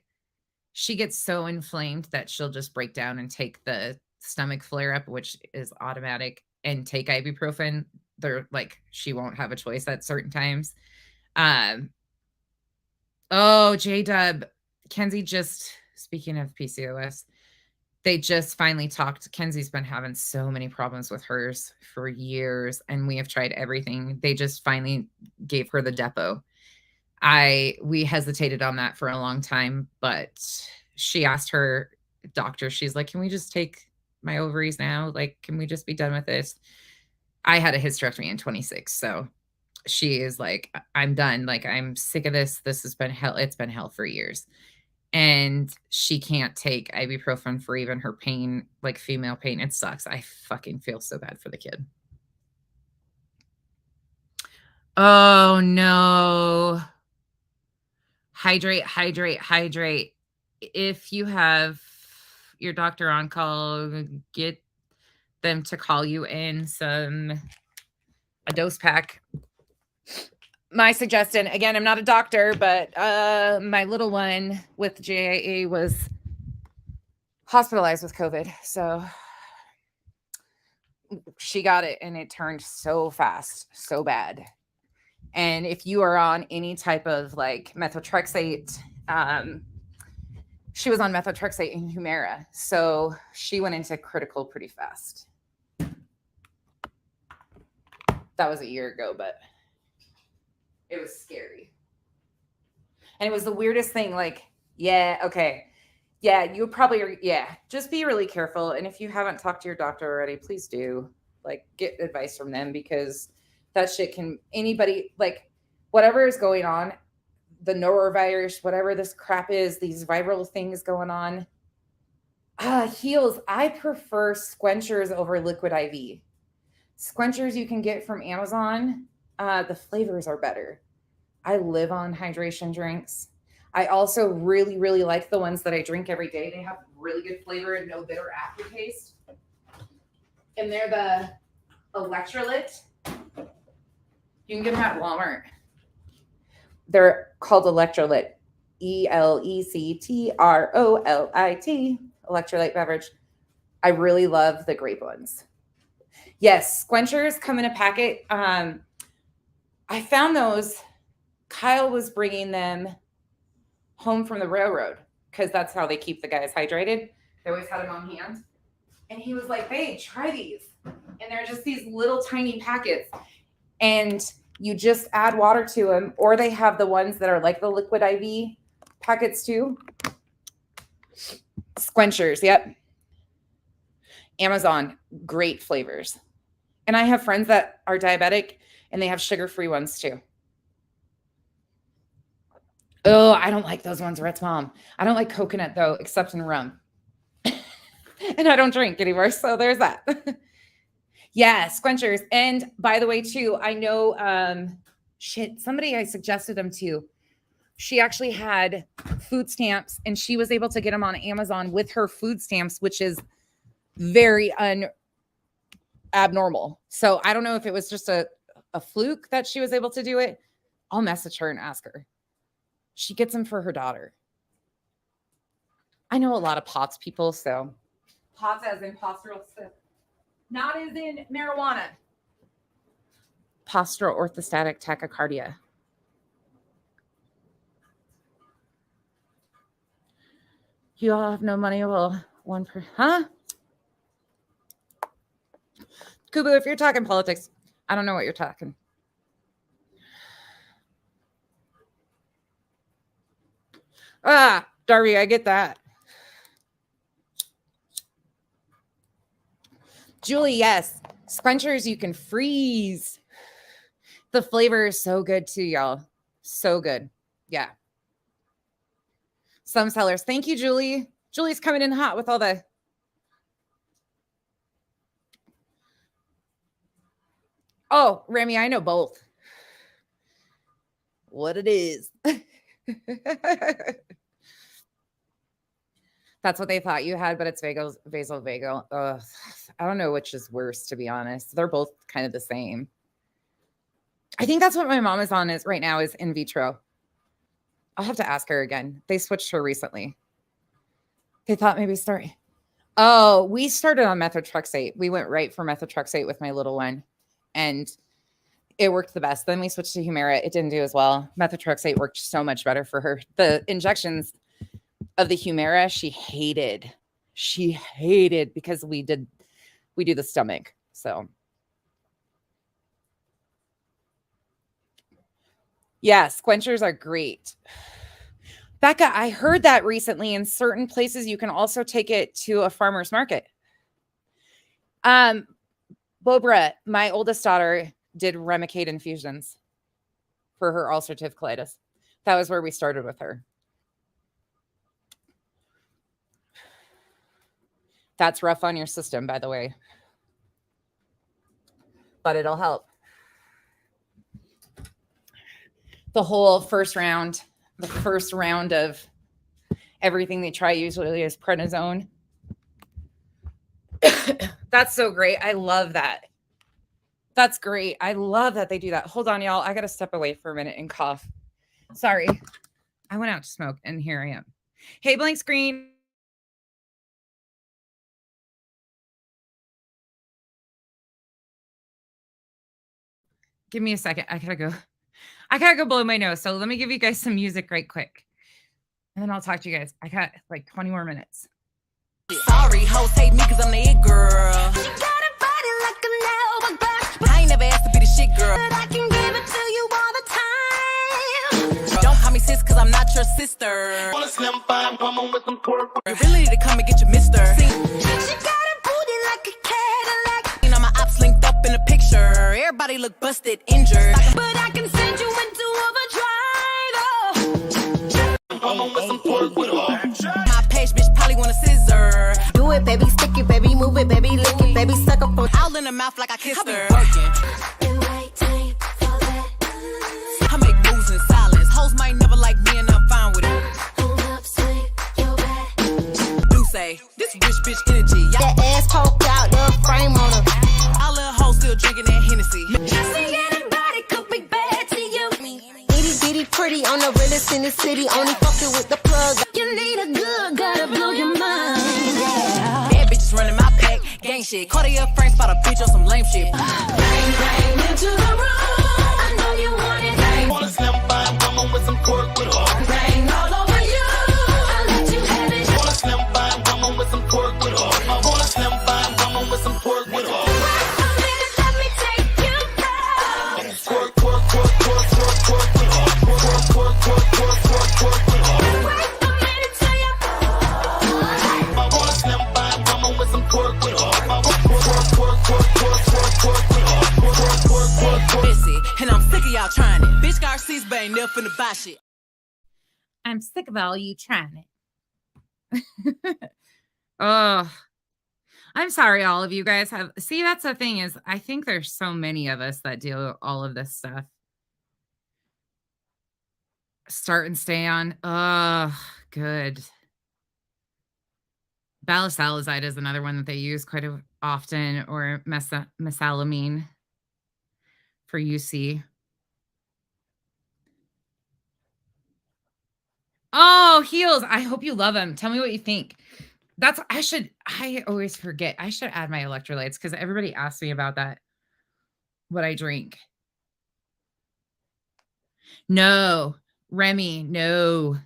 gets so inflamed that she'll just break down and take the stomach flare up, which is automatic, and take ibuprofen. They're like, she won't have a choice at certain times. Oh, J-Dub. Kenzie just, speaking of PCOS, they just finally talked. Kenzie's been having so many problems with hers for years, and we have tried everything. They just finally gave her the depot. We hesitated on that for a long time, but she asked her doctor, she's like, can we just take my ovaries now? Like, can we just be done with this? I had a hysterectomy in 26. So she is like, I'm done. Like, I'm sick of this. This has been hell. It's been hell for years. And she can't take ibuprofen for even her pain, like female pain. It sucks. I fucking feel so bad for the kid. Oh no. Hydrate, hydrate, hydrate. If you have your doctor on call, get them to call you in a dose pack. my suggestion, again, I'm not a doctor, but my little one with JIA was hospitalized with COVID. So she got it and it turned so fast, so bad. And if you are on any type of like methotrexate, she was on methotrexate and Humira. So she went into critical pretty fast. That was a year ago, but it was scary. And it was the weirdest thing. Like, yeah, okay. Yeah, you probably are. Yeah, just be really careful. And if you haven't talked to your doctor already, please do. Like, get advice from them, because that shit can, anybody, like, whatever is going on, the norovirus, whatever this crap is, these viral things going on, heals. I prefer Squenchers over Liquid IV. Squenchers you can get from Amazon. The flavors are better. I live on hydration drinks. I also really, really like the ones that I drink every day. They have really good flavor and no bitter aftertaste. And they're the Electrolyte. You can get them at Walmart. They're called Electrolyte. Electrolit. Electrolyte beverage. I really love the grape ones. Yes, Squenchers come in a packet. I found those. Kyle was bringing them home from the railroad because that's how they keep the guys hydrated. They always had them on hand. And he was like, "Babe, try these." And they're just these little tiny packets. And you just add water to them. Or they have the ones that are like the Liquid IV packets too. Squenchers, yep. Amazon, great flavors. And I have friends that are diabetic and they have sugar-free ones too. Oh, I don't like those ones, Rhett's mom. I don't like coconut though, except in rum. And I don't drink anymore, so there's that. Yeah, Squenchers. And by the way, too, I know, somebody I suggested them to. She actually had food stamps, and she was able to get them on Amazon with her food stamps, which is very abnormal. So I don't know if it was just a fluke that she was able to do it. I'll message her and ask her. She gets them for her daughter. I know a lot of POTS people, so POTS as in postural stuff. Not as in marijuana. Postural orthostatic tachycardia. You all have no money. Well, one per, huh? Kubu, if you're talking politics, I don't know what you're talking. Darby, I get that. Julie, yes. Squenchers you can freeze. The flavor is so good too, y'all. So good. Yeah. Some sellers. Thank you, Julie. Julie's coming in hot with all the... Oh, Remy, I know both. What it is. That's what they thought you had, but it's vagal. Ugh, I don't know which is worse, to be honest. They're both kind of the same. I think that's what my mom is on right now is in vitro. I'll have to ask her again. They switched her recently. They thought maybe start. Oh, we started on methotrexate. We went right for methotrexate with my little one, and it worked the best. Then we switched to Humira. It didn't do as well. Methotrexate worked so much better for her. The injections of the Humira, she hated because we do the stomach. So yeah, Squenchers are great. Becca, I heard that recently in certain places you can also take it to a farmer's market. Bobra, my oldest daughter, did Remicade infusions for her ulcerative colitis. That was where we started with her. That's rough on your system, by the way. But it'll help. The whole first round of everything they try usually is prednisone. That's so great. I love that. That's great. I love that they do that. Hold on, y'all. I got to step away for a minute and cough. Sorry. I went out to smoke and here I am. Hey, blank screen. Give me a second. I gotta go blow my nose. So let me give you guys some music right quick. And then I'll talk to you guys. I got like 20 more minutes. Sorry, hoes hate me cause I'm the it girl. You got a body like a nail, but I ain't never asked to be the shit girl. I can give it to you all the time. Don't call me sis cause I'm not your sister. On a slim fine woman with some pork. You really need to come and get your mister. See, She got a booty like a Cadillac, you know my ops linked up in a picture. Everybody look busted, injured. but I can send you into overdrive. Woman with some pork with all. My page bitch probably want a scissor. Do it, baby, stick it, baby, move it, baby, lick it, baby, suck up on. All in her mouth like I kissed her. Working. And waiting for that. I make moves in silence. Hoes might never like me and I'm fine with it. Hold up, swing your back. Do say, this rich bitch energy. Y'all That ass poked out, the frame on her. all little hoes still drinking that Hennessy. See, anybody could be bad to you. Itty bitty pretty on the realest in the city, only fucking with the plug. You need a good, gotta blow your mind. Yeah. Bad bitches running my pack. Gang shit. Cartier frames spot a bitch on some lame shit. Bang, bang into the room. I know you want it. Bang, On a slim fine woman with some pork with all. bang all over you. I'll let you have it. On a slim fine woman with some pork with all. On a slim fine woman with some pork with all. Wait a minute, let me take you down. Pork, pork, pork, pork, pork, pork with all. Pork, pork, pork, pork, pork, pork with all. Wait a minute till you. On a slim fine woman with some pork with all. Pork, pork, pork, pork, pork, pork with all. Pork, pork, pork, pork. Missy, and I'm sick of y'all trying it. Bitch Garcia's but ain't never finna buy shit. I'm sick of all you trying it. Oh, I'm sorry, all of you guys have. See, that's the thing is, I think there's so many of us that deal with all of this stuff. Start and stay on. Oh, good. Balisalazide is another one that they use quite often, or mesalamine for UC. Oh, heels. I hope you love them. Tell me what you think. I always forget. I should add my electrolytes because everybody asks me about that. What I drink. No, Remy, no.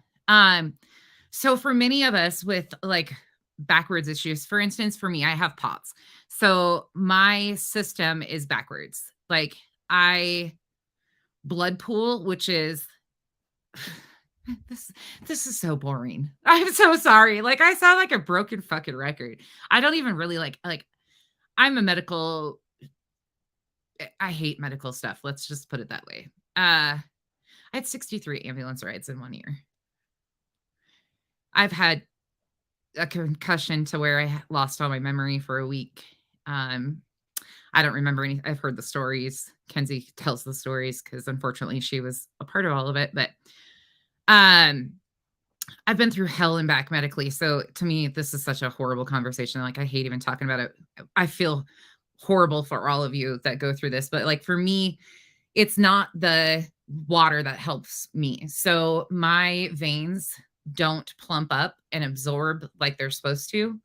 So for many of us with like backwards issues, for instance, for me, I have POTS. So my system is backwards. Like I blood pool, which is this is so boring. I'm so sorry. Like I sound like a broken fucking record. I don't even really like I'm a medical. I hate medical stuff. Let's just put it that way. I had 63 ambulance rides in 1 year. I've had a concussion to where I lost all my memory for a week. I don't remember any. I've heard the stories. Kenzie tells the stories because unfortunately she was a part of all of it. But I've been through hell and back medically. So to me, this is such a horrible conversation. Like I hate even talking about it. I feel horrible for all of you that go through this. But like for me, it's not the water that helps me. So my veins don't plump up and absorb like they're supposed to.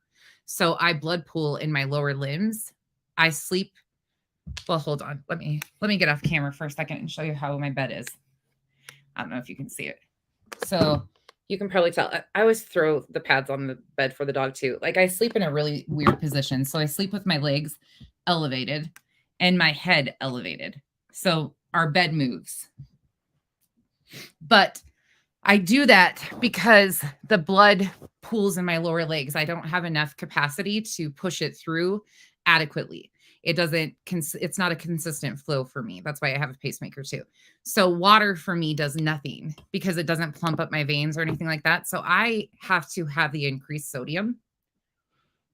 So I blood pool in my lower limbs. I sleep. Well, hold on. Let me get off camera for a second and show you how my bed is. I don't know if you can see it. So you can probably tell. I always throw the pads on the bed for the dog too. Like I sleep in a really weird position. So I sleep with my legs elevated and my head elevated. So our bed moves. But I do that because the blood pools in my lower legs. I don't have enough capacity to push it through adequately. It's not a consistent flow for me. That's why I have a pacemaker too. So water for me does nothing because it doesn't plump up my veins or anything like that. So I have to have the increased sodium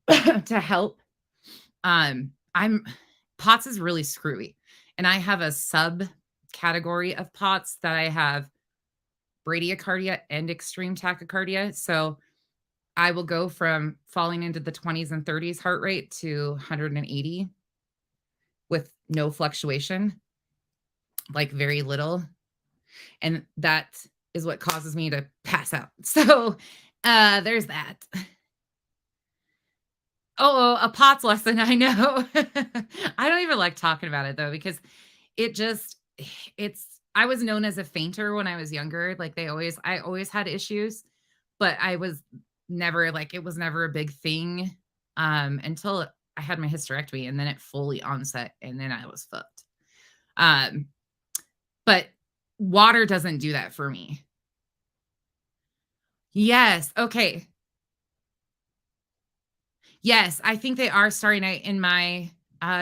to help. POTS is really screwy. And I have a subcategory of POTS that I have bradycardia and extreme tachycardia. So I will go from falling into the 20s and 30s heart rate to 180 with no fluctuation, like very little. And that is what causes me to pass out. So there's that. Oh, a POTS lesson. I know. I don't even like talking about it though, because it just, I was known as a fainter when I was younger. Like I always had issues, but I was never like, it was never a big thing until I had my hysterectomy, and then it fully onset, and then I was fucked. But water doesn't do that for me. Yes. Okay. Yes, I think they are starting in my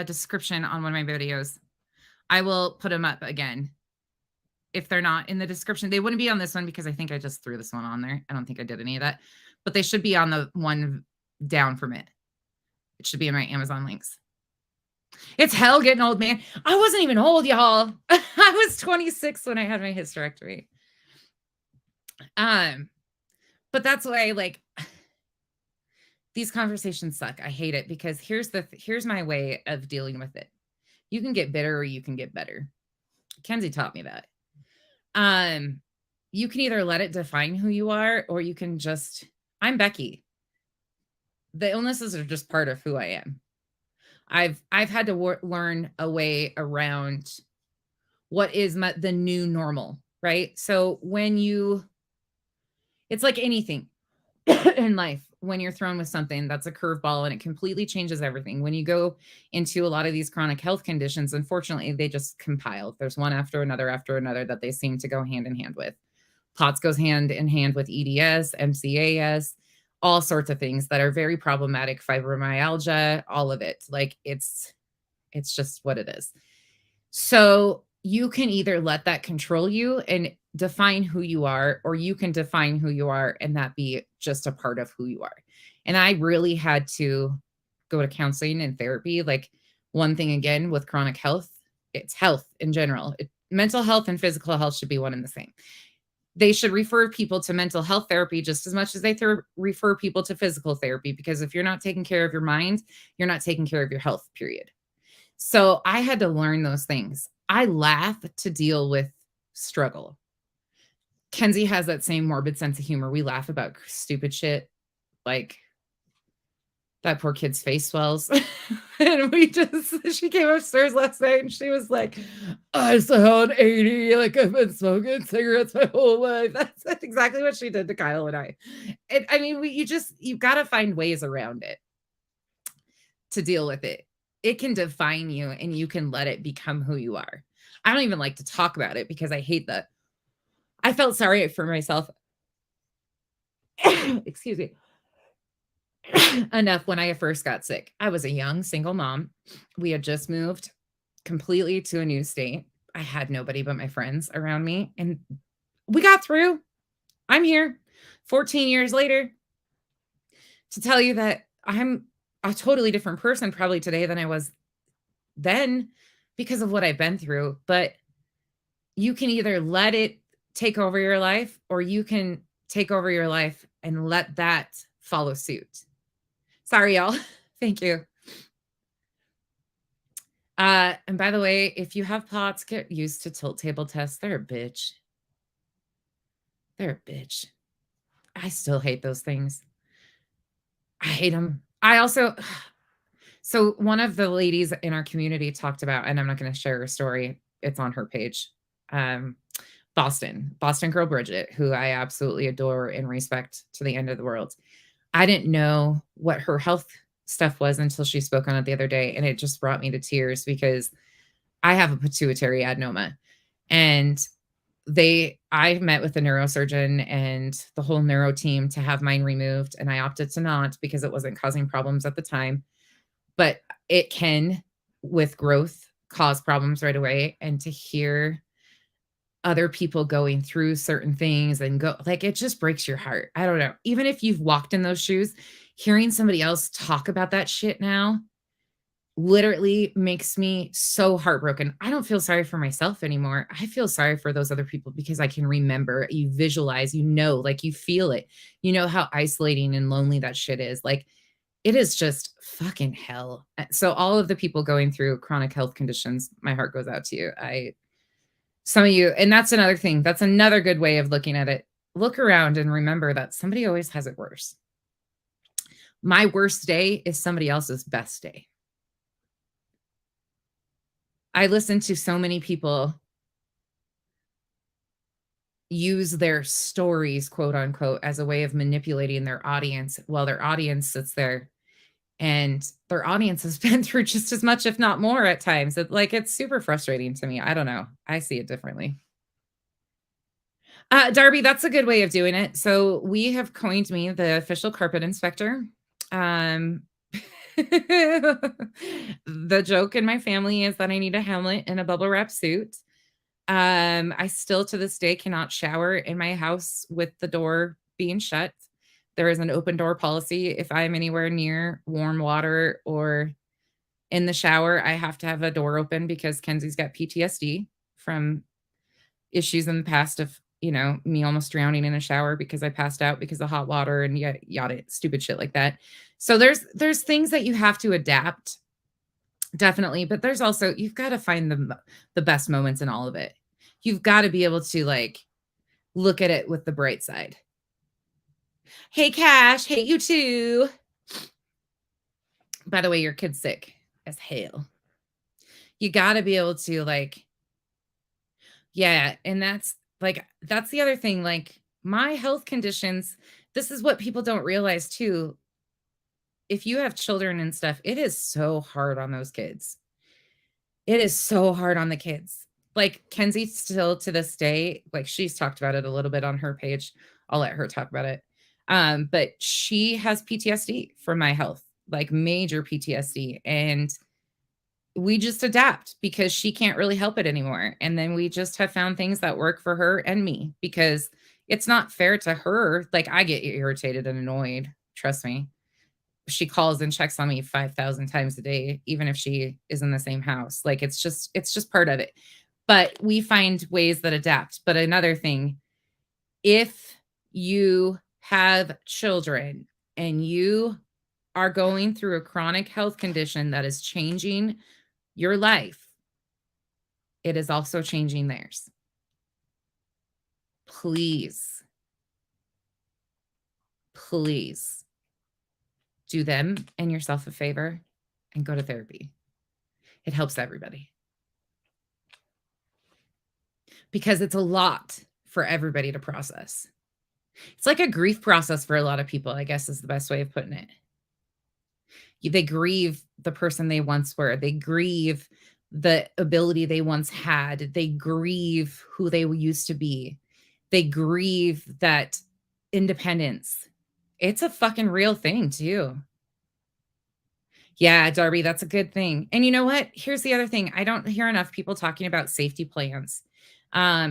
description on one of my videos. I will put them up again. If they're not in the description, they wouldn't be on this one because I think I just threw this one on there. I don't think I did any of that, but they should be on the one down from it. It should be in my Amazon links. It's hell getting old, man. I wasn't even old, y'all. I was 26 when I had my hysterectomy. But that's why, like, these conversations suck. I hate it because here's my way of dealing with it. You can get bitter or you can get better. Kenzie taught me that. You can either let it define who you are, or you can just, I'm Becky. The illnesses are just part of who I am. I've had to learn a way around what is the new normal, right? So it's like anything in life. When you're thrown with something that's a curveball and it completely changes everything. When you go into a lot of these chronic health conditions, unfortunately, they just compile. There's one after another that they seem to go hand in hand with. POTS goes hand in hand with EDS, MCAS, all sorts of things that are very problematic. Fibromyalgia, all of it. Like it's just what it is. So you can either let that control you and define who you are, or you can define who you are and that be just a part of who you are. And I really had to go to counseling and therapy. Like, one thing again with chronic health, it's health in general. Mental health and physical health should be one and the same. They should refer people to mental health therapy just as much as they refer people to physical therapy, because if you're not taking care of your mind, you're not taking care of your health, period. So I had to learn those things. I laugh to deal with struggle. Kenzie has that same morbid sense of humor. We laugh about stupid shit. Like, that poor kid's face swells. And she came upstairs last night and she was like, I sound 80, like I've been smoking cigarettes my whole life. That's exactly what she did to Kyle and I. And I mean, you've got to find ways around it to deal with it. It can define you and you can let it become who you are. I don't even like to talk about it because I hate that. I felt sorry for myself. Excuse me. Enough when I first got sick. I was a young single mom. We had just moved completely to a new state. I had nobody but my friends around me, and we got through. I'm here 14 years later to tell you that I'm a totally different person probably today than I was then because of what I've been through. But you can either let it take over your life, or you can take over your life and let that follow suit. Sorry, y'all. Thank you. And by the way, if you have POTS, get used to tilt table tests. They're a bitch. They're a bitch. I still hate those things. I hate them. So one of the ladies in our community talked about, and I'm not going to share her story. It's on her page. Boston girl Bridget, who I absolutely adore and respect to the end of the world. I didn't know what her health stuff was until she spoke on it the other day. And it just brought me to tears because I have a pituitary adenoma, and I met with a neurosurgeon and the whole neuro team to have mine removed. And I opted to not because it wasn't causing problems at the time, but it can, with growth, cause problems right away. And to hear other people going through certain things and it just breaks your heart. I don't know. Even if you've walked in those shoes, hearing somebody else talk about that shit now literally makes me so heartbroken. I don't feel sorry for myself anymore. I feel sorry for those other people because I can remember, you visualize, like you feel it, how isolating and lonely that shit is. Like, it is just fucking hell. So all of the people going through chronic health conditions, my heart goes out to you. Some of you, and that's another thing. That's another good way of looking at it. Look around and remember that somebody always has it worse. My worst day is somebody else's best day. I listen to so many people use their stories, quote unquote, as a way of manipulating their audience while their audience sits there and their audience has been through just as much, if not more at times. It's super frustrating to me. I don't know. I see it differently. Darby, that's a good way of doing it. So we have coined me the official carpet inspector. The joke in my family is that I need a helmet and a bubble wrap suit. I still to this day cannot shower in my house with the door being shut. There is an open door policy. If I'm anywhere near warm water or in the shower, I have to have a door open because Kenzie's got PTSD from issues in the past of, me almost drowning in a shower because I passed out because of hot water and yada, stupid shit like that. So there's things that you have to adapt, definitely. But there's also, you've got to find the best moments in all of it. You've got to be able to look at it with the bright side. Hey, Cash, hate you too. By the way, your kid's sick as hell. You got to be able to yeah. And that's the other thing. My health conditions, this is what people don't realize too. If you have children and stuff, it is so hard on those kids. It is so hard on the kids. Kenzie still to this day, she's talked about it a little bit on her page. I'll let her talk about it. But she has PTSD from my health, major PTSD. And we just adapt because she can't really help it anymore. And then we just have found things that work for her and me because it's not fair to her. I get irritated and annoyed. Trust me. She calls and checks on me 5,000 times a day, even if she is in the same house. It's just part of it. But we find ways that adapt. But another thing, if you have children and you are going through a chronic health condition that is changing your life, it is also changing theirs. Please do them and yourself a favor and go to therapy. It helps everybody. Because it's a lot for everybody to process. It's like a grief process for a lot of people, I guess is the best way of putting it. They grieve the person they once were. They grieve the ability they once had. They grieve who they used to be. They grieve that independence. It's a fucking real thing too. Yeah, Darby, that's a good thing. And you know what? Here's the other thing. I don't hear enough people talking about safety plans.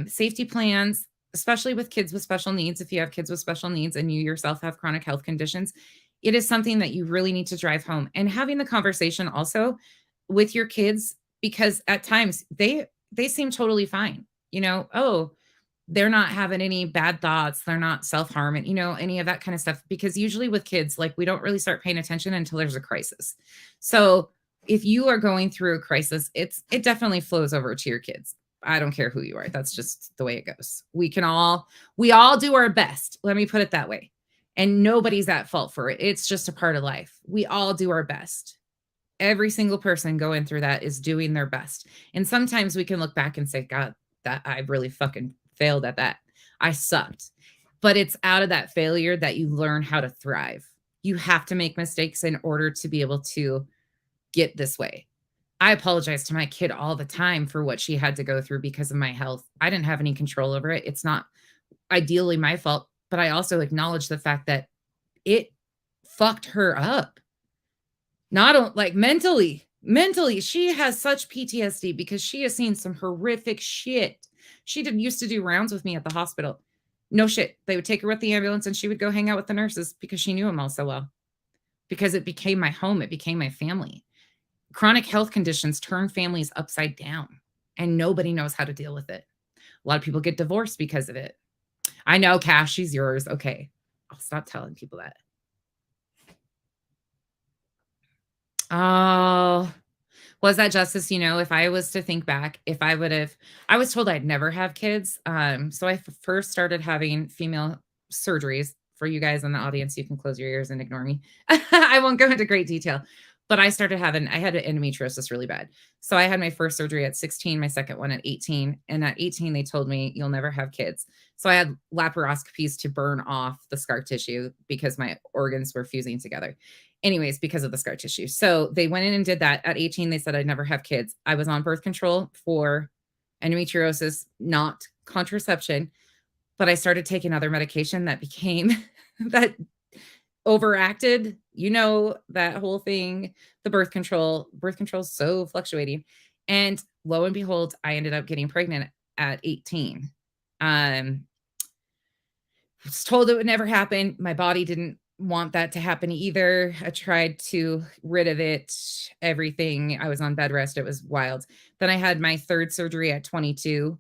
Safety plans, especially with kids with special needs. If you have kids with special needs and you yourself have chronic health conditions, it is something that you really need to drive home. And having the conversation also with your kids, because at times they seem totally fine. Oh, they're not having any bad thoughts. They're not self-harming, any of that kind of stuff. Because usually with kids, we don't really start paying attention until there's a crisis. So if you are going through a crisis, it definitely flows over to your kids. I don't care who you are. That's just the way it goes. We all do our best. Let me put it that way. And nobody's at fault for it. It's just a part of life. We all do our best. Every single person going through that is doing their best. And sometimes we can look back and say, God, that I really fucking failed at that. I sucked. But it's out of that failure that you learn how to thrive. You have to make mistakes in order to be able to get this way. I apologize to my kid all the time for what she had to go through because of my health. I didn't have any control over it. It's not ideally my fault, but I also acknowledge the fact that it fucked her up. Not mentally, she has such PTSD because she has seen some horrific shit. She used to do rounds with me at the hospital. No shit. They would take her with the ambulance and she would go hang out with the nurses because she knew them all so well. Because it became my home. It became my family. Chronic health conditions turn families upside down and nobody knows how to deal with it. A lot of people get divorced because of it. I know, Cash, she's yours. Okay. I'll stop telling people that. Oh, was that justice? If I was to think back, if I would have, I was told I'd never have kids. So I first started having female surgeries. For you guys in the audience, you can close your ears and ignore me. I won't go into great detail, but I had endometriosis really bad. So I had my first surgery at 16, my second one at 18. And at 18, they told me you'll never have kids. So I had laparoscopies to burn off the scar tissue because my organs were fusing together. Anyways, because of the scar tissue. So they went in and did that. At 18, they said I'd never have kids. I was on birth control for endometriosis, not contraception, but I started taking other medication that became that overacted. That whole thing, the birth control is so fluctuating. And lo and behold, I ended up getting pregnant at 18. Was told it would never happen. My body didn't want that to happen either. I tried to rid of it, everything. I was on bed rest. It was wild. Then I had my third surgery at 22,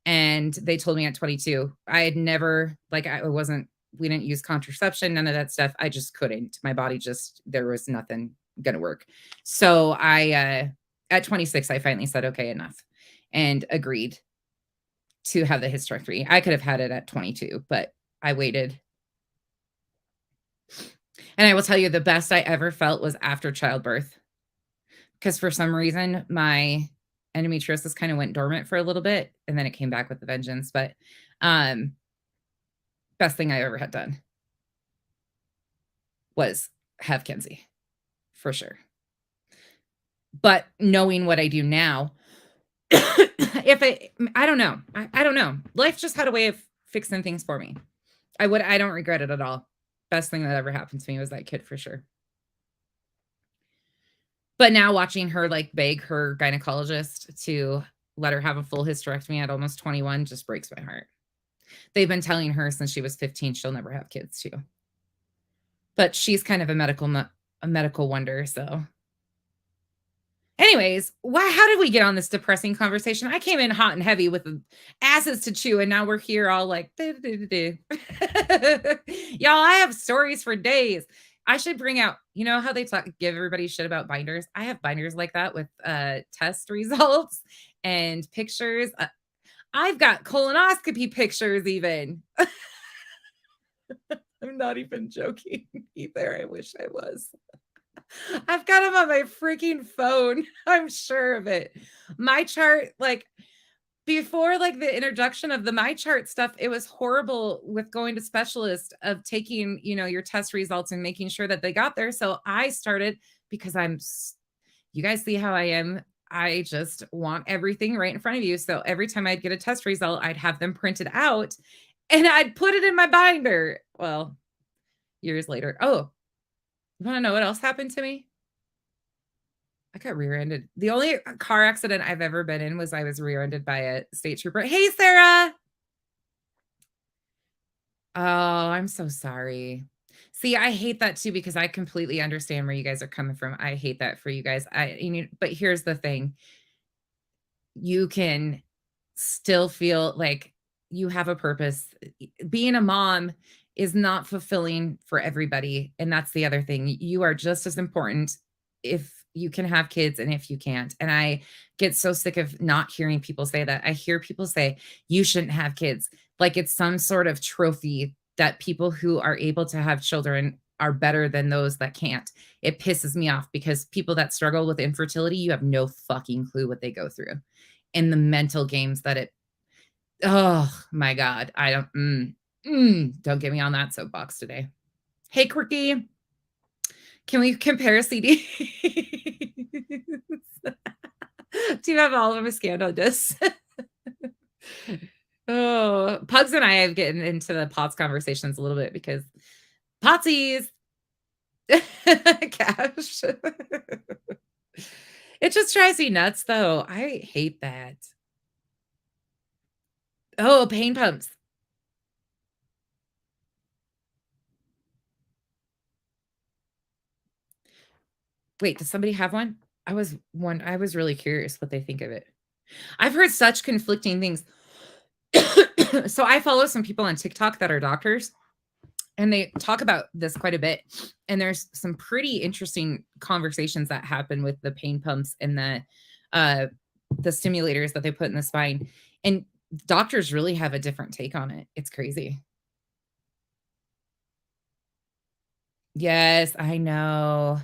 and they told me at 22, I had never, we didn't use contraception, none of that stuff. I just couldn't. My body there was nothing going to work. So at 26, I finally said, okay, enough, and agreed to have the hysterectomy. I could have had it at 22, but I waited. And I will tell you, the best I ever felt was after childbirth, because for some reason my endometriosis kind of went dormant for a little bit, and then it came back with a vengeance. But best thing I ever had done was have Kenzie, for sure. But knowing what I do now, I don't know. I don't know. Life just had a way of fixing things for me. I don't regret it at all. Best thing that ever happened to me was that kid, for sure. But now watching her beg her gynecologist to let her have a full hysterectomy at almost 21 just breaks my heart. They've been telling her since she was 15 she'll never have kids too. But she's kind of a medical wonder, so. Anyways, how did we get on this depressing conversation? I came in hot and heavy with asses to chew, and now we're here all like, y'all, I have stories for days. I should bring out, how they give everybody shit about binders? I have binders like that with test results and pictures. I've got colonoscopy pictures even. I'm not even joking either. I wish I was. I've got them on my freaking phone. I'm sure of it. My chart, before the introduction of the my chart stuff, it was horrible with going to specialists of taking, your test results and making sure that they got there. So I started, because you guys see how I am. I just want everything right in front of you. So every time I'd get a test result, I'd have them printed out and I'd put it in my binder. Well, years later. Oh, you want to know what else happened to me? I got rear-ended. The only car accident I've ever been in was I was rear-ended by a state trooper. Hey, Sarah. Oh, I'm so sorry. See, I hate that too, because I completely understand where you guys are coming from. I hate that for you guys. But here's the thing. You can still feel like you have a purpose. Being a mom is not fulfilling for everybody. And that's the other thing. You are just as important if you can have kids and if you can't. And I get so sick of not hearing people say that. I hear people say, you shouldn't have kids. Like it's some sort of trophy that people who are able to have children are better than those that can't. It pisses me off, because people that struggle with infertility, you have no fucking clue what they go through and the mental games that oh my God. I don't get me on that soapbox today. Hey, Quirky, can we compare CDs? Do you have all of them a scandal disc? Oh, Pugs and I have gotten into the POTS conversations a little bit because Potsies cash. It just drives me nuts though. I hate that. Oh, pain pumps. Wait, does somebody have one? I was really curious what they think of it. I've heard such conflicting things. So I follow some people on TikTok that are doctors, And they talk about this quite a bit. And there's some pretty interesting conversations that happen with the pain pumps and the stimulators that they put in the spine. And doctors really have a different take on it. It's crazy. Yes, I know.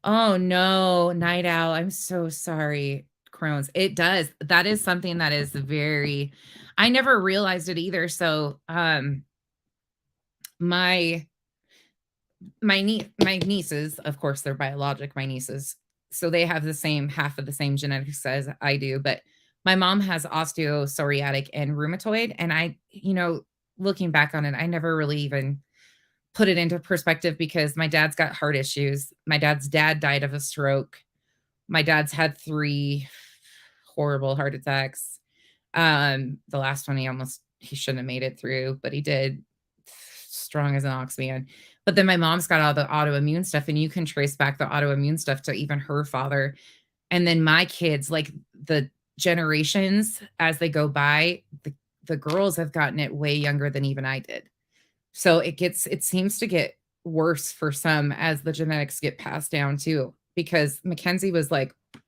Oh no, night owl. I'm so sorry, Crohn's. It does. That is something that is very I never realized it either. So, my my nieces, of course, they're biologic, my nieces. So they have the same half of the same genetics as I do, but my mom has osteopsoriatic and rheumatoid, and looking back on it, I never really even put it into perspective because my dad's got heart issues. My dad's dad died of a stroke. My dad's had 3 horrible heart attacks. The last one he shouldn't have made it through, but he did. Strong as an ox, man. But then my mom's got all the autoimmune stuff, and you can trace back the autoimmune stuff to even her father. And then my kids, like the generations as they go by, the girls have gotten it way younger than even I did. So it seems to get worse for some as the genetics get passed down too. Because Mackenzie was like, I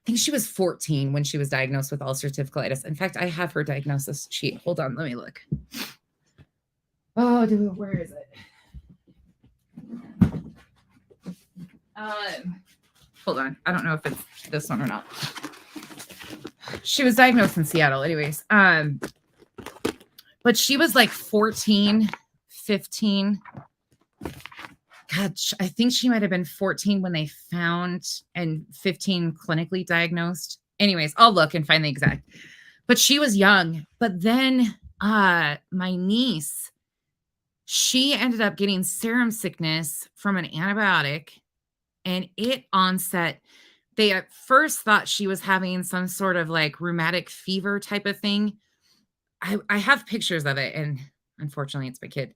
think she was 14 when she was diagnosed with ulcerative colitis. In fact, I have her diagnosis sheet. Hold on, let me look. Oh, where is it? Hold on. I don't know if it's this one or not. She was diagnosed in Seattle anyways. But she was like 14, 15. God, I think she might have been 14 when they found and 15 clinically diagnosed. Anyways, I'll look and find the exact. But she was young. But then my niece, she ended up getting serum sickness from an antibiotic, and it onset. They at first thought she was having some sort of like rheumatic fever type of thing. I have pictures of it, and unfortunately it's my kid.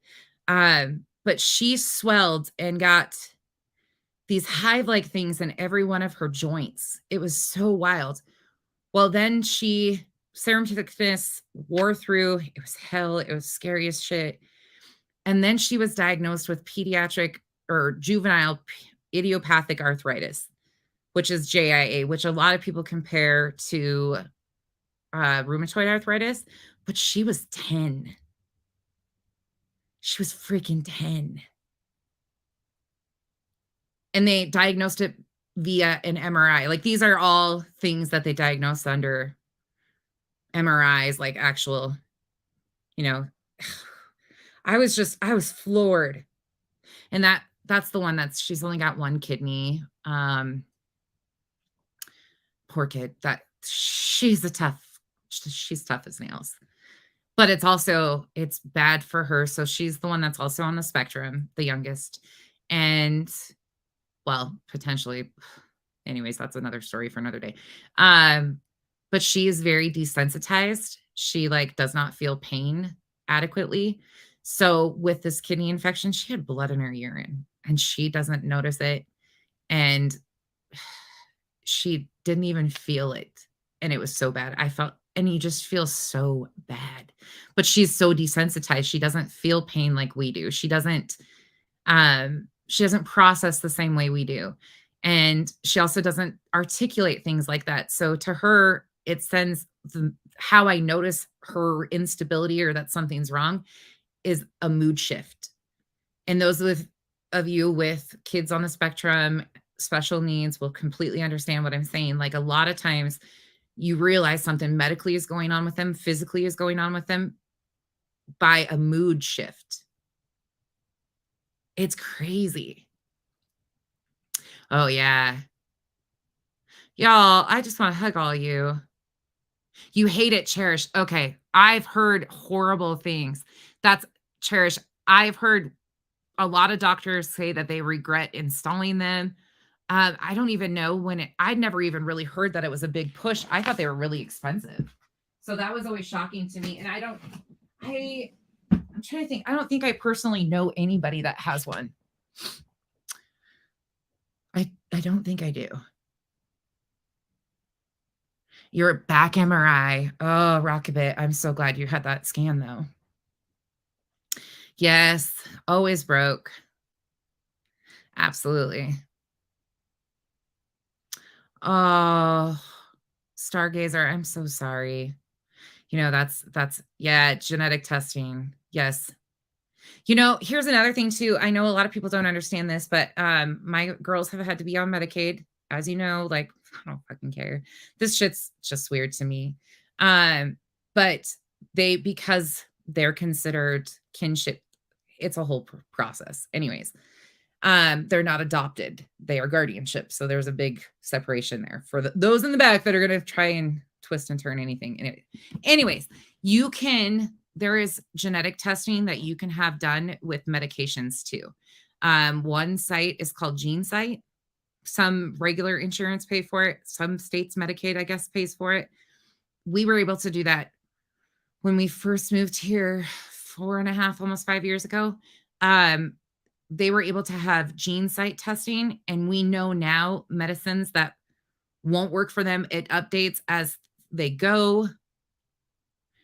But she swelled and got these hive-like things in every one of her joints. It was so wild. Well, then serum sickness wore through. It was hell. It was scary as shit. And then she was diagnosed with pediatric or juvenile idiopathic arthritis, which is JIA, which a lot of people compare to rheumatoid arthritis. But she was 10. She was freaking 10. And they diagnosed it via an MRI. Like these are all things that they diagnosed under MRIs, like actual, I was floored. And that's the one she's only got 1 kidney. Poor kid. She's tough as nails. But it's bad for her. So she's the one that's also on the spectrum, the youngest. And well, potentially, anyways, that's another story for another day. But she is very desensitized. She does not feel pain adequately. So with this kidney infection, she had blood in her urine and she doesn't notice it. And she didn't even feel it. And it was so bad. And you just feel so bad, but she's so desensitized. She doesn't feel pain like we do. She doesn't process the same way we do. And she also doesn't articulate things like that. So to her, it sends how I notice her instability or that something's wrong is a mood shift. And those of you with kids on the spectrum, special needs will completely understand what I'm saying. Like a lot of times you realize something medically is going on with them, physically is going on with them by a mood shift. It's crazy. Oh, yeah. Y'all, I just want to hug all you. You hate it, Cherish. Okay, I've heard horrible things. That's Cherish. I've heard a lot of doctors say that they regret installing them. I don't even know I'd never even really heard that it was a big push. I thought they were really expensive. So that was always shocking to me. And I'm trying to think. I don't think I personally know anybody that has one. I don't think I do. Your back MRI. Oh, Rockabit. I'm so glad you had that scan though. Yes, always broke. Absolutely. Oh, Stargazer, I'm so sorry. That's yeah, genetic testing. Yes. Here's another thing too. I know a lot of people don't understand this, but my girls have had to be on Medicaid, as you know, like I don't fucking care. This shit's just weird to me. But because they're considered kinship, it's a whole process. Anyways, they're not adopted. They are guardianship. So there's a big separation there for those in the back that are going to try and twist and turn anything. Anyways, there is genetic testing that you can have done with medications too. One site is called GeneSight. Some regular insurance pay for it. Some states Medicaid, I guess, pays for it. We were able to do that when we first moved here 4.5, almost 5 years ago. They were able to have GeneSight testing, and we know now medicines that won't work for them, it updates as they go.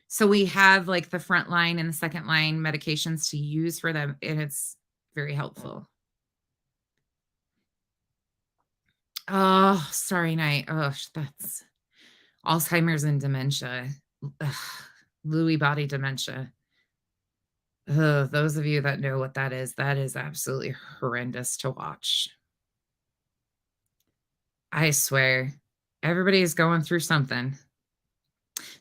So we have like the front line and the second line medications to use for them, and it's very helpful. Oh, sorry, night. Oh, that's Alzheimer's and dementia. Ugh, Lewy body dementia. Ugh, those of you that know what that is absolutely horrendous to watch. I swear, everybody's going through something.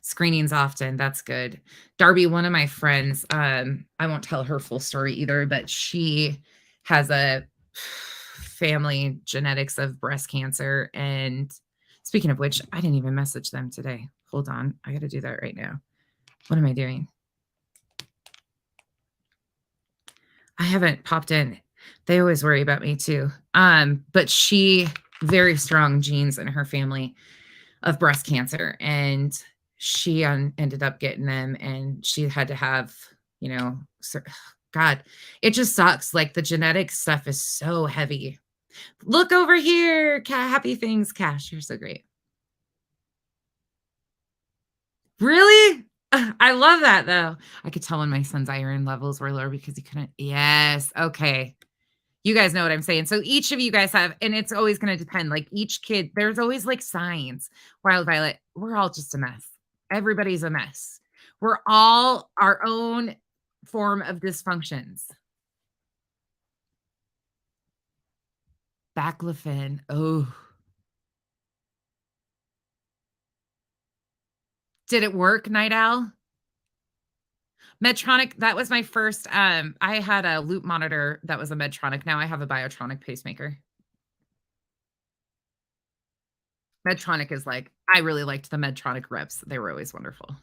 Screenings often, that's good. Darby, one of my friends, I won't tell her full story either, but she has a family genetics of breast cancer. And speaking of which, I didn't even message them today. Hold on, I got to do that right now. What am I doing? I haven't popped in. They always worry about me too. But she very strong genes in her family of breast cancer, and she ended up getting them, and she had to have, God, it just sucks. Like the genetic stuff is so heavy. Look over here, happy things, Cash. You're so great. Really? I love that though. I could tell when my son's iron levels were low because he couldn't. Yes. Okay. You guys know what I'm saying. So each of you guys have, and it's always going to depend. Like each kid, there's always like signs. Wild Violet, we're all just a mess. Everybody's a mess. We're all our own form of dysfunctions. Baclofen. Oh. Did it work, Night Owl? Medtronic, that was my first. I had a loop monitor that was a Medtronic. Now I have a Biotronic pacemaker. Medtronic is like, I really liked the Medtronic reps. They were always wonderful.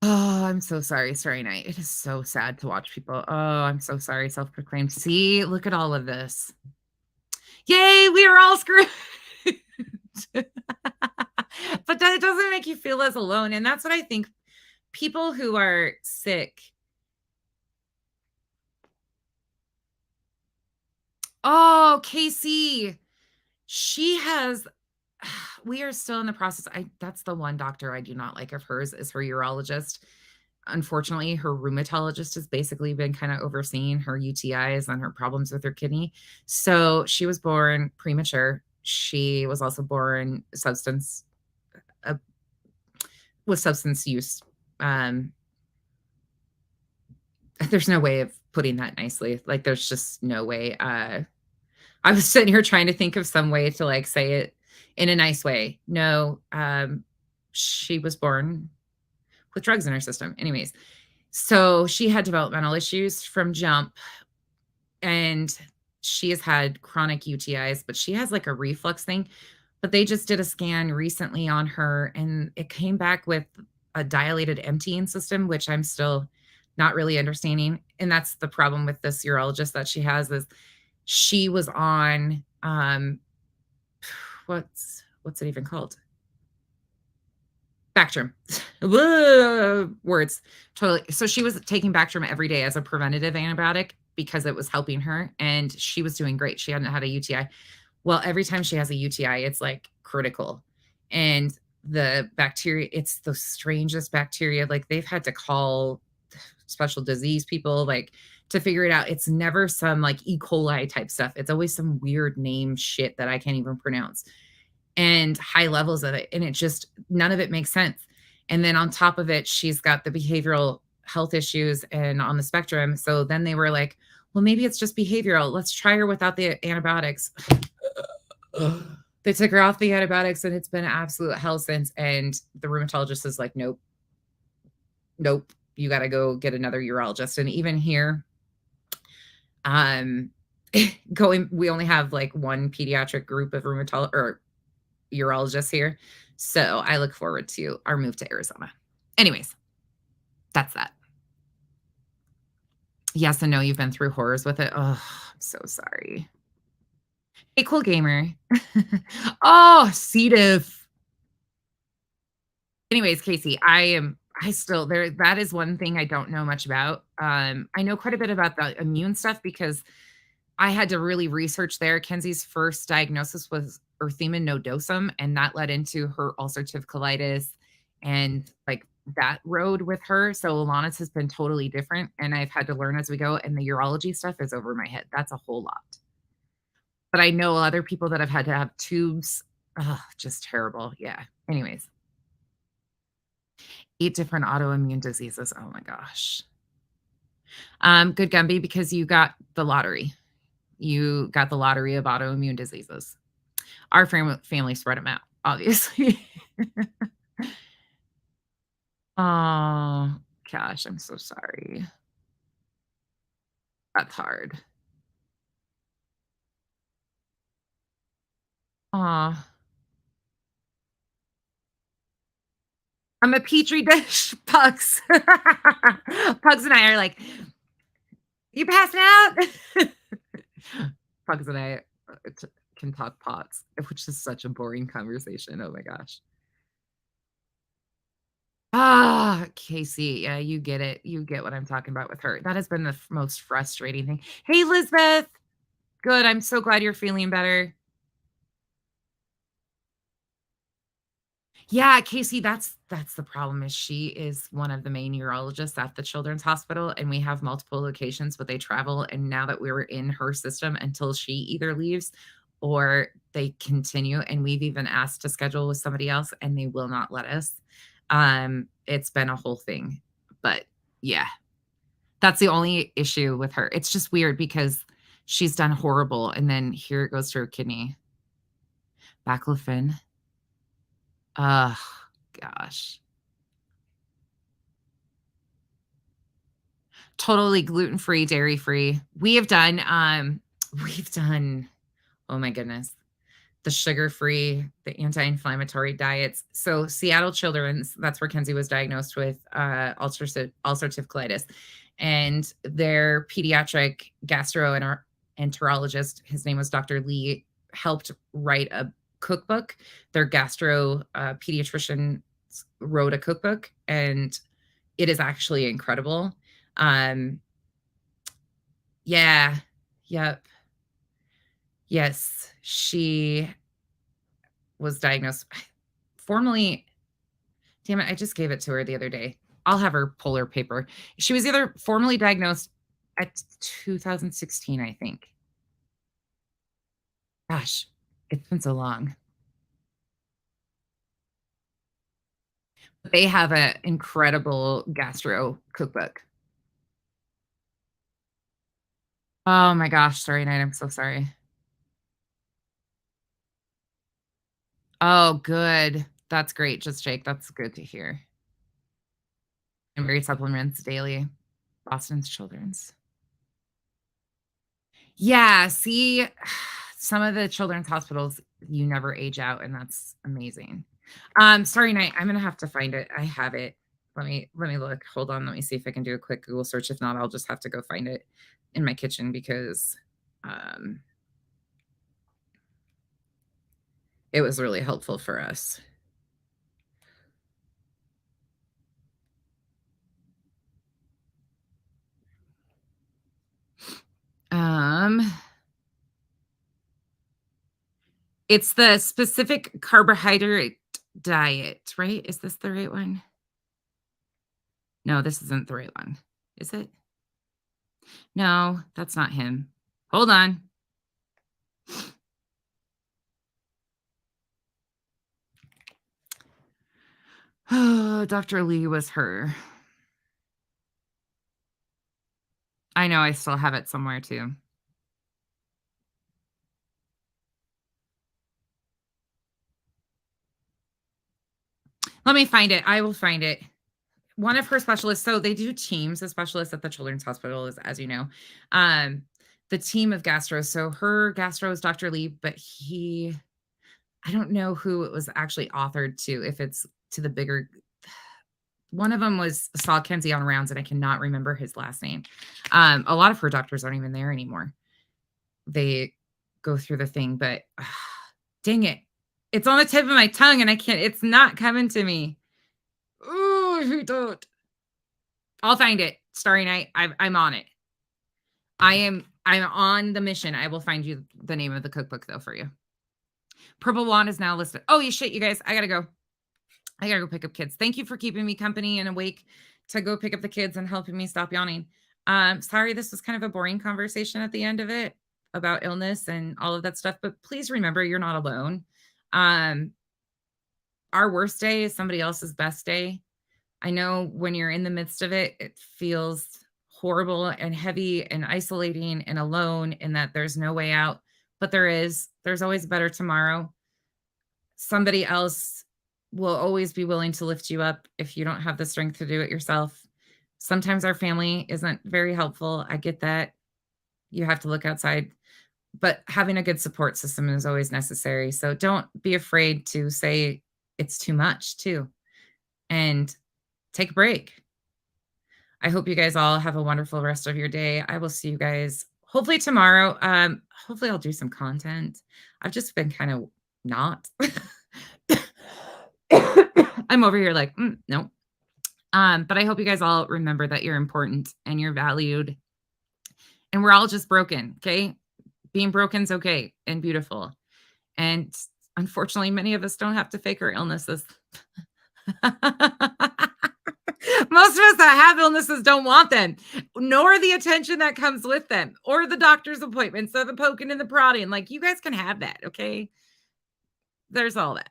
Oh, I'm so sorry. Sorry, Night. It is so sad to watch people. Oh, I'm so sorry. Self-proclaimed. See, look at all of this. Yay, we are all screwed. But that doesn't make you feel as alone. And that's what I think people who are sick. Oh, Casey. She has, we are still in the process. That's the one doctor I do not like of hers is her urologist. Unfortunately, her rheumatologist has basically been kind of overseeing her UTIs and her problems with her kidney. So she was born premature. She was also born with substance use. There's no way of putting that nicely. Like, there's just no way. I was sitting here trying to think of some way to like say it in a nice way. No, she was born with drugs in her system. Anyways, so she had developmental issues from jump, and she has had chronic UTIs, but she has like a reflux thing. But they just did a scan recently on her, and it came back with a dilated emptying system, which I'm still not really understanding. And that's the problem with this urologist that she has is she was on what's it even called? Bactrim. Words. Totally. So she was taking Bactrim every day as a preventative antibiotic because it was helping her, and she was doing great. She hadn't had a UTI. Well, every time she has a UTI, it's like critical. And the bacteria, it's the strangest bacteria. Like they've had to call special disease people, like, to figure it out. It's never some like E. coli type stuff. It's always some weird name shit that I can't even pronounce, and high levels of it. And it just, none of it makes sense. And then on top of it, she's got the behavioral health issues and on the spectrum. So then they were like, well, maybe it's just behavioral. Let's try her without the antibiotics. They took her off the antibiotics and it's been absolute hell since. And the rheumatologist is like, nope, you got to go get another urologist. And even here, we only have like one pediatric group of urologists here. So I look forward to our move to Arizona. Anyways, that's that. Yes and no, you've been through horrors with it. Oh, I'm so sorry. Hey, cool gamer. Oh, C. diff. Anyways, Casey, I still there. That is one thing I don't know much about. I know quite a bit about the immune stuff because I had to really research there. Kenzie's first diagnosis was erythema nodosum, and that led into her ulcerative colitis and like that road with her. So Alana's has been totally different, and I've had to learn as we go. And the urology stuff is over my head. That's a whole lot. But I know other people that have had to have tubes. Oh, just terrible. Yeah. Anyways, 8 different autoimmune diseases. Oh my gosh. Good Gumby, because you got the lottery. You got the lottery of autoimmune diseases. Our family spread them out, obviously. Oh, gosh, I'm so sorry. That's hard. Aw. I'm a petri dish, Pugs. Pugs and I are like, you passed out? Pugs and I can talk pots, which is such a boring conversation. Oh my gosh. Ah, Casey. Yeah, you get it. You get what I'm talking about with her. That has been the most frustrating thing. Hey, Lisbeth. Good. I'm so glad you're feeling better. Yeah, Casey, that's the problem is she is one of the main urologists at the Children's Hospital, and we have multiple locations, but they travel. And now that we're in her system until she either leaves or they continue, and we've even asked to schedule with somebody else, and they will not let us. It's been a whole thing, but yeah, that's the only issue with her. It's just weird because she's done horrible, and then here it goes to her kidney. Baclofen. Oh, gosh. Totally gluten-free, dairy-free. We've done, oh my goodness, the sugar-free, the anti-inflammatory diets. So Seattle Children's, that's where Kenzie was diagnosed with ulcerative colitis. And their pediatric gastroenterologist, his name was Dr. Lee, helped write a cookbook. Their gastro pediatrician wrote a cookbook, and it is actually incredible. Yeah, yep. Yes, she was diagnosed formally. Damn it, I just gave it to her the other day. I'll have her pull her paper. She was either formally diagnosed at 2016, I think. Gosh, it's been so long. They have an incredible gastro cookbook. Oh my gosh, sorry, Night. I'm so sorry. Oh, good. That's great, Just Jake. That's good to hear. And very supplements daily. Boston's Children's. Yeah, see, some of the children's hospitals, you never age out, and that's amazing. Sorry, Night. I'm gonna have to find it. I have it. Let me look. Hold on. Let me see if I can do a quick Google search. If not, I'll just have to go find it in my kitchen because it was really helpful for us. It's the specific carbohydrate diet, right? Is this the right one? No, this isn't the right one. Is it? No, that's not him. Hold on. Oh, Dr. Lee was her. I know I still have it somewhere too. Let me find it. I will find it. One of her specialists, so they do teams of specialists at the Children's Hospital, as you know. The team of gastro. So her gastro is Dr. Lee, but I don't know who it was actually authored to, if it's to the bigger. One of them was Saul Kenzie on rounds, and I cannot remember his last name. A lot of her doctors aren't even there anymore. They go through the thing, but dang it. It's on the tip of my tongue and it's not coming to me. Ooh, you don't. I'll find it. Starry Night. I'm on it. I'm on the mission. I will find you the name of the cookbook though for you. Purple Wand is now listed. Oh, you guys. I gotta go. I gotta go pick up kids. Thank you for keeping me company and awake to go pick up the kids and helping me stop yawning. Sorry, this was kind of a boring conversation at the end of it about illness and all of that stuff, but please remember you're not alone. Our worst day is somebody else's best day. I know when you're in the midst of it, it feels horrible and heavy and isolating and alone, and that there's no way out, but there's always a better tomorrow. Somebody else will always be willing to lift you up if you don't have the strength to do it yourself. Sometimes our family isn't very helpful. I get that. You have to look outside, but having a good support system is always necessary. So don't be afraid to say it's too much too, and take a break. I hope you guys all have a wonderful rest of your day. I will see you guys hopefully tomorrow. Hopefully I'll do some content. I've just been kind of not. I'm over here like, no. But I hope you guys all remember that you're important and you're valued. And we're all just broken, okay? Being broken's okay and beautiful. And unfortunately, many of us don't have to fake our illnesses. Most of us that have illnesses don't want them, nor the attention that comes with them, or the doctor's appointments, or the poking and the prodding. Like, you guys can have that, okay? There's all that.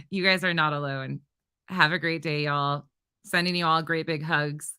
You guys are not alone. Have a great day, y'all. Sending you all great big hugs.